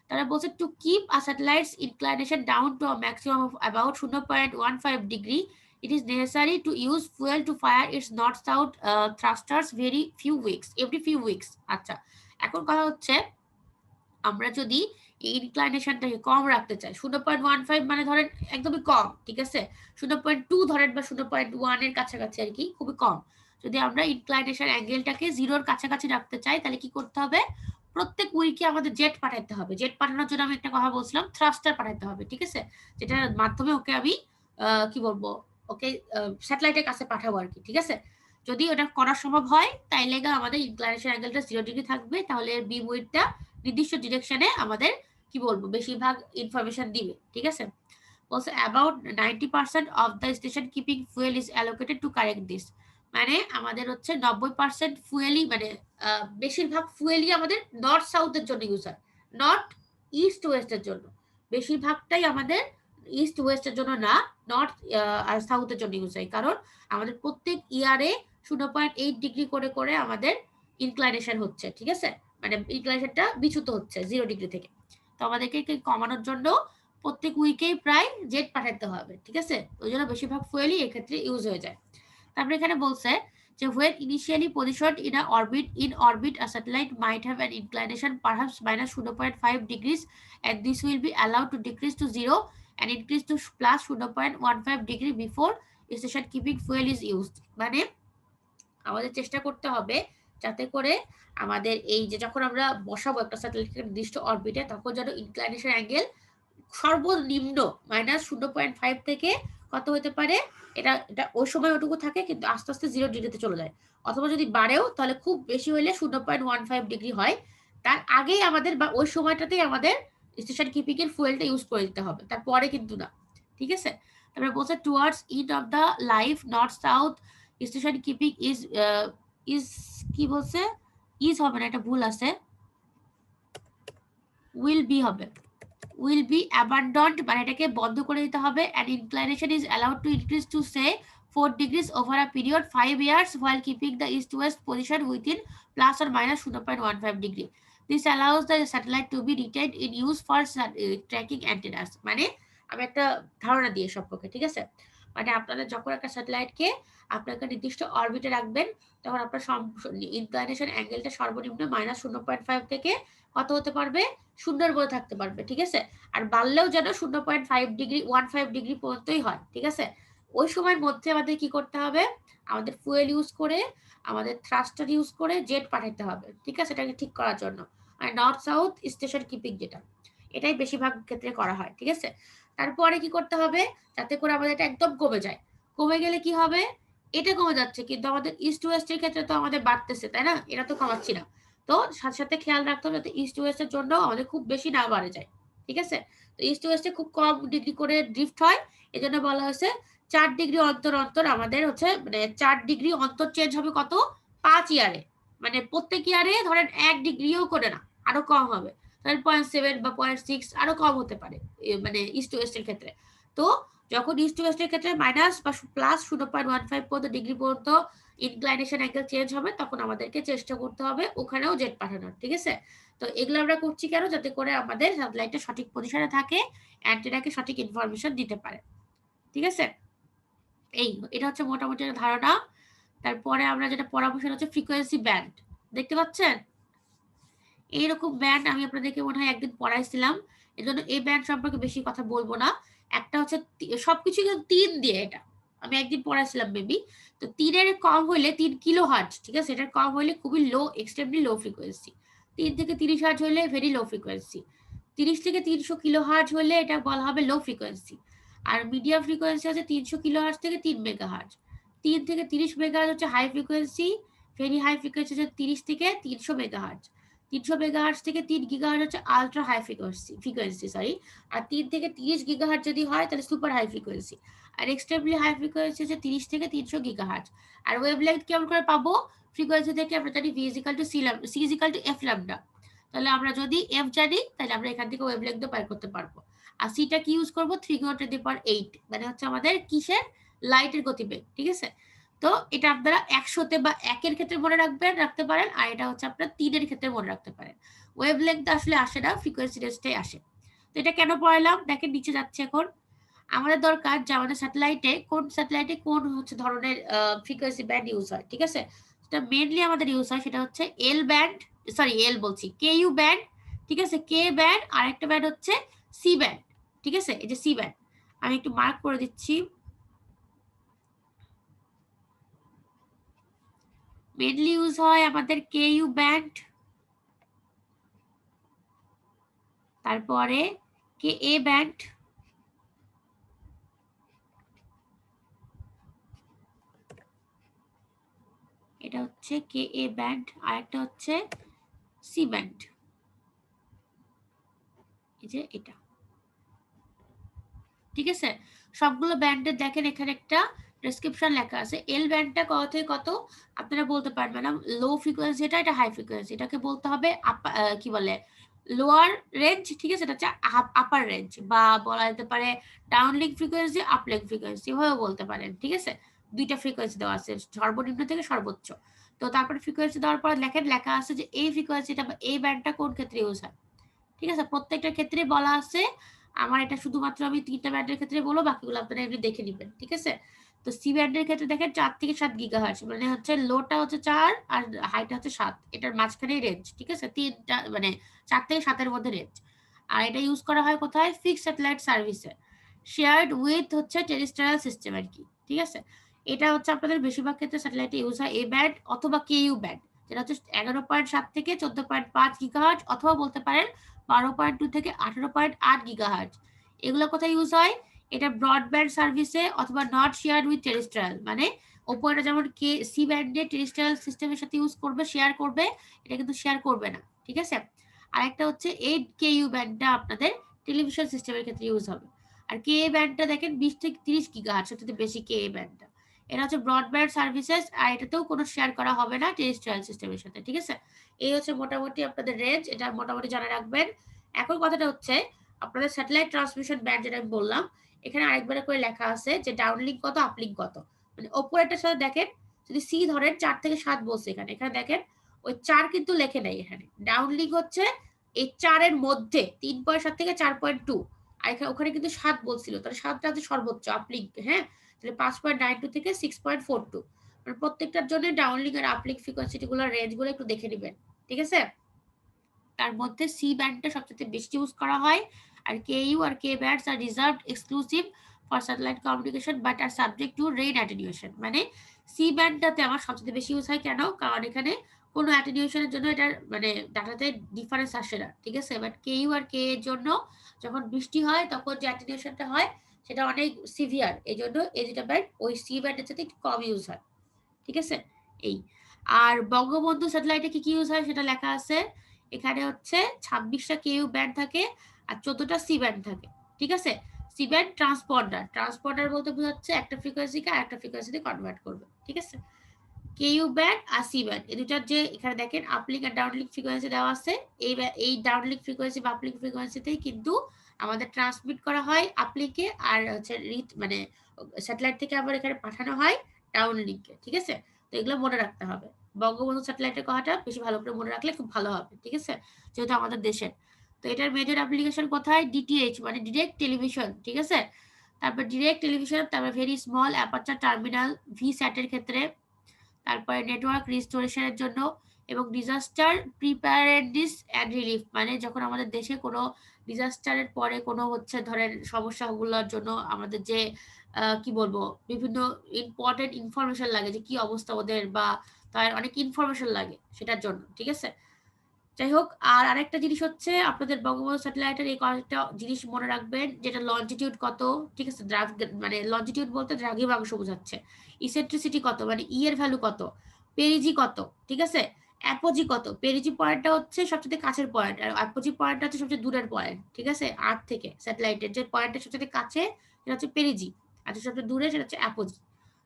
S1: তারা বলছে to keep a satellites inclination down to a maximum of about 0.15 degree, it is necessary to use fuel to fire its north south thrusters every few weeks। আচ্ছা, এখন কথা হচ্ছে আমরা যদি এই ইনক্লাইনেশনটাকে কম রাখতে চাই, 0.15 মানে ধরেন একদমই কম, ঠিক আছে, 0.2 ধরেন বা 0.1 এর কাছাকাছি আর কি, খুবই কম। যদি আমরা ইনক্লাইনেশন অ্যাঙ্গেলটাকে 0 এর কাছাকাছি রাখতে চাই তাহলে কি করতে হবে, প্রত্যেক উইকে আমাদের জেট পাঠাতে হবে। জেট পাঠানোর জন্য আমি একটা কথা বলছিলাম, থ্রাস্টার পাঠাতে হবে, ঠিক আছে, যেটার মাধ্যমে ওকে আমি কি বলবো, ওকে স্যাটেলাইটের কাছে পাঠাবো আর কি, ঠিক আছে। যদি ওটা করা সম্ভব হয় তাইলে আমাদের ইনক্লাইনেশন অ্যাঙ্গেলটা 0 ডিগ্রি থাকবে, তাহলে বিম উইডটা নির্দিষ্ট ডিরেকশনে আমাদের কি বলবো বেশিরভাগ ইনফরমেশন দিবে, ঠিক আছে। বলছে about 90% of the station keeping fuel is allocated to correct this, মানে আমাদের হচ্ছে 90% ফুয়েলই, মানে বেশিরভাগ ফুয়েলই আমাদের নর্থ সাউথের জন্য ইউজ হয়, নর্থ ইস্ট ওয়েস্টের জন্য। বেশিরভাগটাই আমাদের ইস্ট ওয়েস্টের জন্য না, নর্থ আর সাউথের জন্য ইউজ হয়, কারণ আমাদের প্রত্যেক ইয়ারে 0.8 ডিগ্রি করে করে আমাদের ইনক্লাইনেশন হচ্ছে, ঠিক আছে, মানে ইনক্লাইনেশনটা বিচ্যুত হচ্ছে 0 ডিগ্রি থেকে। তো আমাদেরকে কমানোর জন্য প্রত্যেক উইকেই প্রায় জেট পাঠাতে হবে, ঠিক আছে, ওই জন্য বেশিরভাগ ফুয়েলই এক্ষেত্রে ইউজ হয়ে যায়। তারপরে এখানে বলছে যে when initially positioned in orbit a satellite might have an inclination perhaps minus 0.5 degrees, and this will be allowed to decrease to 0 and increase to plus 0.15 degree before station keeping fuel is used। মানে আমাদের চেষ্টা করতে হবে যাতে করে আমাদের এই যে যখন আমরা বসাবো একটা স্যাটেলাইটকে নির্দিষ্ট অরবিটে, তখন যেন ইনক্লাইনেশন অ্যাঙ্গেল সর্বনিম্ন -0.5 থেকে কত হতে পারে, এটা এটা ওই সময় ওটুকু থাকে, কিন্তু আস্তে আস্তে 0 ডিগ্রিতে চলে যায়, অথবা যদি বাড়েও তাহলে খুব বেশি হলে 0.15 ডিগ্রি হয়। তার আগেই আমাদের বা ওই সময়টাতেই আমাদের স্টেশন কিপিং এর ফুয়েলটা ইউজ করে দিতে হবে, তারপরে কিন্তু না, ঠিক আছে। তারপরে বলছে towards ইন্ড of the life north south station keeping is কি বলছে, ইজ হবে না, এটা ভুল আছে, উইল বি হবে, will be abandoned, মানে এটাকে বন্ধ করে দিতে হবে, and inclination is allowed to increase to say 4 degrees over a period 5 years while keeping the east west position within plus or minus 0.15 degree. This allows the satellite to be retained in use for tracking antennas। মানে আমি একটা ধারণা দিয়ে সম্পর্কে, ঠিক আছে, মানে আপনারা যখন একটা স্যাটেলাইটকে আপনাকে নির্দিষ্ট অরবিটে রাখবেন তখন আপনার ইনক্লাইনেশন অ্যাঙ্গেলটা সর্বনিম্ন -0.5 থেকে কত হতে পারবে, 0 মধ্যে থাকতে পারবে, ঠিক আছে, আর বাড়লেও যেন 0.5 ডিগ্রি 15 ডিগ্রি পর্যন্তই হয়, ঠিক আছে। ওই সময়ের মধ্যে আমাদের কি করতে হবে, আমাদের ফুয়েল ইউজ করে, আমাদের থ্রাস্টার ইউজ করে জেট পাঠাতে হবে, ঠিক আছে, এটাকে ঠিক করার জন্য। আর নর্থ সাউথ স্টেশন কিপিং যেটা, এটাই বেশিরভাগ ক্ষেত্রে করা হয়, ঠিক আছে। তারপরে কি করতে হবে, যাতে করে আমাদের এটা একদম কমে যায়, কমে গেলে কি হবে, এটা কমে যাচ্ছে কিন্তু আমাদের ইস্ট ওয়েস্টের ক্ষেত্রে তো আমাদের বাড়তেছে, তাই না, এটা তো কমাচ্ছি না, তো সাথে সাথে খেয়াল রাখতে হবে যাতে ইস্ট ওয়েস্টের জন্য আমাদের খুব বেশি না বাড়ে যায়, ঠিক আছে। তো ইস্ট ওয়েস্টে খুব কম ডিগ্রি করে ড্রিফট হয়, এজন্য বলা হয়েছে 4 ডিগ্রি অন্তর অন্তর আমাদের হচ্ছে, মানে 4 ডিগ্রি অন্তর চেঞ্জ হবে কত, 5 ইয়ারে, মানে প্রত্যেক ইয়ারে ধরেন 1 ডিগ্রিও করে না, আরো কম হবে, ধরেন 0.7 বা 0.6 আরো কম হতে পারে, মানে ইস্ট ওয়েস্টের ক্ষেত্রে। তো যখন ইস্ট ওয়েস্টের ক্ষেত্রে মাইনাস বা প্লাস 0.15 পর্যন্ত ডিগ্রি পর্যন্ত ইনক্লাইনেশন অ্যাঙ্গেল চেঞ্জ হবে, তখন আমাদেরকে চেষ্টা করতে হবে ওখানেও জেট পাঠানোর, ঠিক আছে। তো এগুলো আমরা করছি কেন, যাতে করে আমাদের স্যাটেলাইটটা সঠিক পজিশনে থাকে, অ্যান্টেনাকে সঠিক ইনফরমেশন দিতে পারে, ঠিক আছে। এই এটা হচ্ছে মোটামুটি একটা ধারণা। তারপরে আমরা যেটা পড়াবো সেটা হচ্ছে ফ্রিকোয়েন্সি ব্যান্ড, দেখতে পাচ্ছেন এইরকম ব্যান্ড আমি আপনাদেরকে মনে হয় একদিন পড়াইছিলাম, এজন্য এই ব্যান্ড সম্পর্কে বেশি কথা বলবো না। একটা হচ্ছে সবকিছু 3 দিয়ে, এটা আমি একদিন পড়াইছিলাম মেবি। তো 3 কম হইলে 3 কিলো হার্টজ, ঠিক আছে, এটার কম হইলে খুবই লো, এক্সট্রিমলি লো ফ্রিকোয়েন্সি। 3 থেকে 30 হার্টজ হইলে ভেরি লো ফ্রিকোয়েন্সি। 30 থেকে 300 কিলো হার্টজ হইলে এটা বলা হবে লো ফ্রিকোয়েন্সি। আর মিডিয়াম ফ্রিকোয়েন্সি হচ্ছে 300 কিলো হার্টজ থেকে 3 মেগা হার্টজ। 3 থেকে 30 মেগা হার্টজ হচ্ছে high frequency, very high frequency হচ্ছে 30 থেকে 300 মেগা হার্টজ। 300 মেগাহার্টজ থেকে 3 গিগাহার্টজ হচ্ছে আলট্রা হাই ফ্রিকোয়েন্সি সরি, আর 3 থেকে 30 গিগাহার্টজ যদি হয় তাহলে সুপার হাই ফ্রিকোয়েন্সি, আর এক্সট্রিমলি হাই ফ্রিকোয়েন্সি হচ্ছে 30 থেকে 300 গিগাহার্টজ। আর ওয়েভলেংথ কেমন করে পাবো? ফ্রিকোয়েন্সি থেকে আমরা জানি v = c = f ল্যাম্ডা, তাহলে আমরা যদি f জানি তাহলে আমরা এখান থেকে ওয়েভলেংথ বের করতে পারবো। আর সিটা কি ইউজ করব? 3×10⁸, মানে হচ্ছে আমাদের কিসের? লাইটের গতিবেগ, ঠিক আছে? তো এটা আপনারা 100-তে বা 1-এর ক্ষেত্রে মনে রাখতে পারেন, আর এটা হচ্ছে আপনারা 3-এর ক্ষেত্রে মনে রাখতে পারেন। ওয়েভলেংথ আসলে আসে না, ফ্রিকোয়েন্সি রেঞ্জটাই আসে। তো এটা কেন পড়াইলাম দেখেন, নিচে যাচ্ছে এখন। আমাদের দরকার যে আমাদের স্যাটেলাইটে কোন হচ্ছে ধরনের ফ্রিকোয়েন্সি ব্যান্ড ইউজ হয়, ঠিক আছে? সেটা মেইনলি আমাদের ইউজ হয় সেটা হচ্ছে কেইউ ব্যান্ড, ঠিক আছে? কে ব্যান্ড, আর একটা ব্যান্ড হচ্ছে সি ব্যান্ড, ঠিক আছে? এই যে সি ব্যান্ড আমি একটু মার্ক করে দিচ্ছি। মেইনলি ইউজ হয় আমাদের কেইউ ব্যান্ড, তারপরে কে এ ব্যান্ড, এটা হচ্ছে কে এ ব্যান্ড, আর একটা হচ্ছে সি ব্যান্ড, এই যে এটা, ঠিক আছে? সবগুলো ব্যান্ডের দেখেন এখানে একটা ডেসক্রিপশন লেখা আছে। এল ব্যান্ডটা কত থেকে কত আপনারা বলতে পারবেন না, লো ফ্রিকোয়েন্সি এটা হাই ফ্রিকোয়েন্সি, এটাকে বলতে হবে কি বলে লোয়ার রেঞ্জ, ঠিক আছে? এটা হচ্ছে আপার রেঞ্জ, বা বলা যেতে পারে ডাউনলিঙ্ক ফ্রিকোয়েন্সি, আপলিঙ্ক ফ্রিকোয়েন্সি এভাবেও বলতে পারেন, ঠিক আছে? দুইটা ফ্রিকোয়েন্সি দেওয়া আছে, সর্বনিম্ন থেকে সর্বোচ্চ। তো তারপরে ফ্রিকোয়েন্সি দেওয়ার পর লেখা আছে যে এই ফ্রিকোয়েন্সিটা বা এই ব্যান্ডটা কোন ক্ষেত্রে ইউজ হয়, ঠিক আছে? প্রত্যেকটা ক্ষেত্রে বলা আছে। আমার এটা শুধুমাত্র আমি 3টা ব্যান্ডের ক্ষেত্রে বলবো, বাকিগুলো আপনারা এমনি দেখে নেবেন, ঠিক আছে? তো সি ব্যান্ডের ক্ষেত্রে দেখেন 4 থেকে 7 গিগাহার্টজ, মানে হচ্ছে লোটা হচ্ছে 4 আর হাইটা হচ্ছে 7, এটার মাঝখানেই রেঞ্জ, ঠিক আছে? 3টা মানে 4 থেকে 7-এর মধ্যে রেঞ্জ। আর এটা ইউজ করা হয় কোথায়? ফিক্সড স্যাটেলাইট সার্ভিসে, শেয়ার্ড উইথ হচ্ছে টেরিস্ট্রিয়াল সিস্টেম আর কি, ঠিক আছে? এটা হচ্ছে আপনাদের বেশিরভাগ ক্ষেত্রে স্যাটেলাইটে ইউজ হয় এ ব্যান্ড অথবা কেইউ ব্যান্ড, যেটা হচ্ছে 11.7 থেকে 14.5 গিগাহার্টজ, অথবা বলতে পারেন 12.2 থেকে 18.8 গিগাহার্টজ। এগুলো কোথায় ইউজ হয়? এটা ব্রডব্যান্ড সার্ভিসে অথবা নট শেয়ার্ড উইথ টেরিস্ট্রিয়াল, মানে ওপরে যেমন কে সি ব্যান্ডে টেরিস্ট্রিয়াল সিস্টেমের সাথে ইউজ করবে, শেয়ার করবে, এটা কিন্তু শেয়ার করবে না, ঠিক আছে? আরেকটা হচ্ছে 8KU ব্যান্ডটা আপনাদের টেলিভিশন সিস্টেমের ক্ষেত্রে ইউজ হবে। আর কে ব্যান্ডটা দেখেন 20 থেকে 30 গিগাহার্টজ, সবচেয়ে বেশি কে ব্যান্ডটা। এটা হচ্ছে ব্রডব্যান্ড সার্ভিসেস, আর এটাতেও কোনো শেয়ার করা হবে না টেরিস্ট্রিয়াল সিস্টেমের সাথে, ঠিক আছে? এই হচ্ছে মোটামুটি আপনাদের রেঞ্জ, এটা মোটামুটি জানা রাখবেন। এখন কথাটা হচ্ছে আপনাদের স্যাটেলাইট ট্রান্সমিশন ব্যান্ড যেটা আমি বললাম, এখানে আরেকবার করে লেখা আছে যে ডাউনলিঙ্ক কত, আপলিঙ্ক কত। মানে ওপরেরটার সাথে দেখেন, যদি সি ধরেন 4 থেকে 7 বলছে, এখানে দেখেন ওই 4 কিন্তু লেখে নাই এখানে। ডাউনলিঙ্ক হচ্ছে এই 4-এর মধ্যে 3.7 থেকে 4.2, আর ওখানে কিন্তু 7 বলছিল, তাহলে 7টা হচ্ছে সর্বোচ্চ আপলিঙ্ক, হ্যাঁ? তাহলে 5.92 থেকে 6.42, মানে প্রত্যেকটার জন্য ডাউনলিঙ্ক আর আপলিঙ্ক ফ্রিকোয়েন্সিগুলো রেঞ্জগুলো একটু দেখে নেবেন, ঠিক আছে? তার মধ্যে সি ব্যান্ডটা সবচেয়ে বেশি ইউজ করা হয়, আর কেইউ আর K bands are reserved exclusive for satellite communication but are subject to rain attenuation. মানে সি ব্যান্ডটাতে আমার সবচেয়ে বেশি ইউজ হয় কেন? কারণ এখানে কোনো অ্যাটেনিউশনের জন্য এটার মানে ডাটাতে ডিফারেন্স আসে না, ঠিক আছে? বাট কেইউ আর কে এর জন্য যখন বৃষ্টি হয় তখন যে অ্যাটেনিউশনটা হয় সেটা অনেক সিভিয়ার, এই জন্য এই দুটা ব্যান্ড ওই সি ব্যান্ডের সাথে একটু কম ইউজ হয়, ঠিক আছে? এই আর বঙ্গবন্ধু স্যাটেলাইটে কি কি ইউজ হয় সেটা লেখা আছে এখানে। হচ্ছে 26টা কেইউ ব্যান্ড থাকে আর 14টা সি ব্যান্ড থাকে, ঠিক আছে? সি ব্যান্ড ট্রান্সপন্ডার বলতে বোঝাচ্ছে একটা ফ্রিকোয়েন্সিকে আরেকটা ফ্রিকোয়েন্সিতে কনভার্ট করবে, ঠিক আছে? কেইউ ব্যান্ড আর সি ব্যান্ড এই দুটার যে এখানে দেখেন আপলিঙ্ক আর ডাউনলিঙ্ক ফ্রিকোয়েন্সি দেওয়া আছে, এই ডাউনলিঙ্ক ফ্রিকোয়েন্সি বা আপলিঙ্ক ফ্রিকোয়েন্সিতেই কিন্তু আমাদের ট্রান্সমিট করা হয় আপলিঙ্কে, আর হচ্ছে মানে স্যাটেলাইট থেকে আবার এখানে পাঠানো হয় ডাউনলিঙ্কে, ঠিক আছে? তো এগুলো মনে রাখতে হবে। বঙ্গবন্ধু স্যাটেলাইটের কথাটা বেশি ভালো করে মনে রাখলে খুব ভালো হবে, ঠিক আছে? যেহেতু আমাদের দেশের। তো এটার মেজর অ্যাপ্লিকেশন কোথায়? ডিটিএইচ মানে ডিরেক্ট টেলিভিশন, ঠিক আছে? তারপর ডিরেক্ট টেলিভিশন, তারপর very small aperture terminal V স্যাটের ক্ষেত্রে, তারপরে নেটওয়ার্ক রিস্টোরেশনের জন্য, এবং ডিজাস্টার প্রিপারেডনেস অ্যান্ড রিলিফ মানে যখন আমাদের দেশে কোনো ডিজাস্টারের পরে কোনো হচ্ছে ধরেন সমস্যাগুলোর জন্য আমাদের যে কি বলবো বিভিন্ন ইম্পর্টেন্ট ইনফরমেশন লাগে যে কি অবস্থা ওদের, বা তার অনেক ইনফরমেশন লাগে সেটার জন্য, ঠিক আছে? যাই হোক, আর আরেকটা জিনিস হচ্ছে আপনাদের বঙ্গবন্ধু স্যাটেলাইটের এই কয়েকটা জিনিস মনে রাখবেন, যেটা লঞ্জিটিউড কত, ঠিক আছে? মানে লঞ্জিটিউড বলতে দ্রাঘিমাংশ বোঝাচ্ছে। ইসেন্ট্রিসিটি কত মানে ই এর ভ্যালু কত, পেরিজি কত, ঠিক আছে? অ্যাপোজি কত? পেরিজি পয়েন্টটা হচ্ছে সবচেয়ে কাছের পয়েন্ট, আর অ্যাপোজি পয়েন্টটা হচ্ছে সবচেয়ে দূরের পয়েন্ট, ঠিক আছে? আর্থ থেকে স্যাটেলাইটের যে পয়েন্টটা সবচেয়ে কাছে সেটা হচ্ছে পেরিজি, আর যে সবচেয়ে দূরে সেটা হচ্ছে অ্যাপোজি।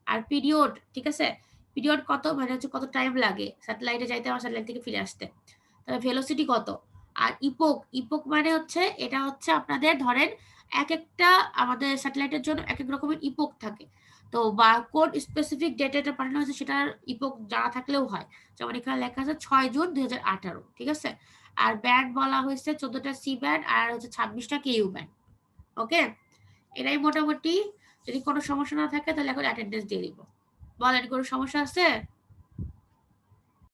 S1: আর পিরিয়ড, ঠিক আছে, পিরিয়ড কত মানে হচ্ছে কত টাইম লাগে স্যাটেলাইটে যাইতে আমার স্যাটেলাইট থেকে ফিরে আসতে। তবে ভেলোসিটি কত? আর ইপোক, ইপোক মানে হচ্ছে এটা হচ্ছে আপনাদের ধরেন এক একটা আমাদের স্যাটেলাইটের জন্য এক এক রকমের ইপোক থাকে, তো বা কোন স্পেসিফিক ডেটে এটা পাঠানো হয়েছে সেটার ইপোক জানা থাকলেও হয়। যেমন এখানে লেখা আছে 6 জুন 2018, ঠিক আছে? আর ব্যান্ড বলা হয়েছে 14টা সি ব্যান্ড আর হচ্ছে 26টা কেইউ ব্যান্ড। ওকে, এটাই মোটামুটি। যদি কোনো সমস্যা না থাকে তাহলে এখন অ্যাটেন্ডেন্স দিয়ে দিব। বলেন কোনো সমস্যা আছে?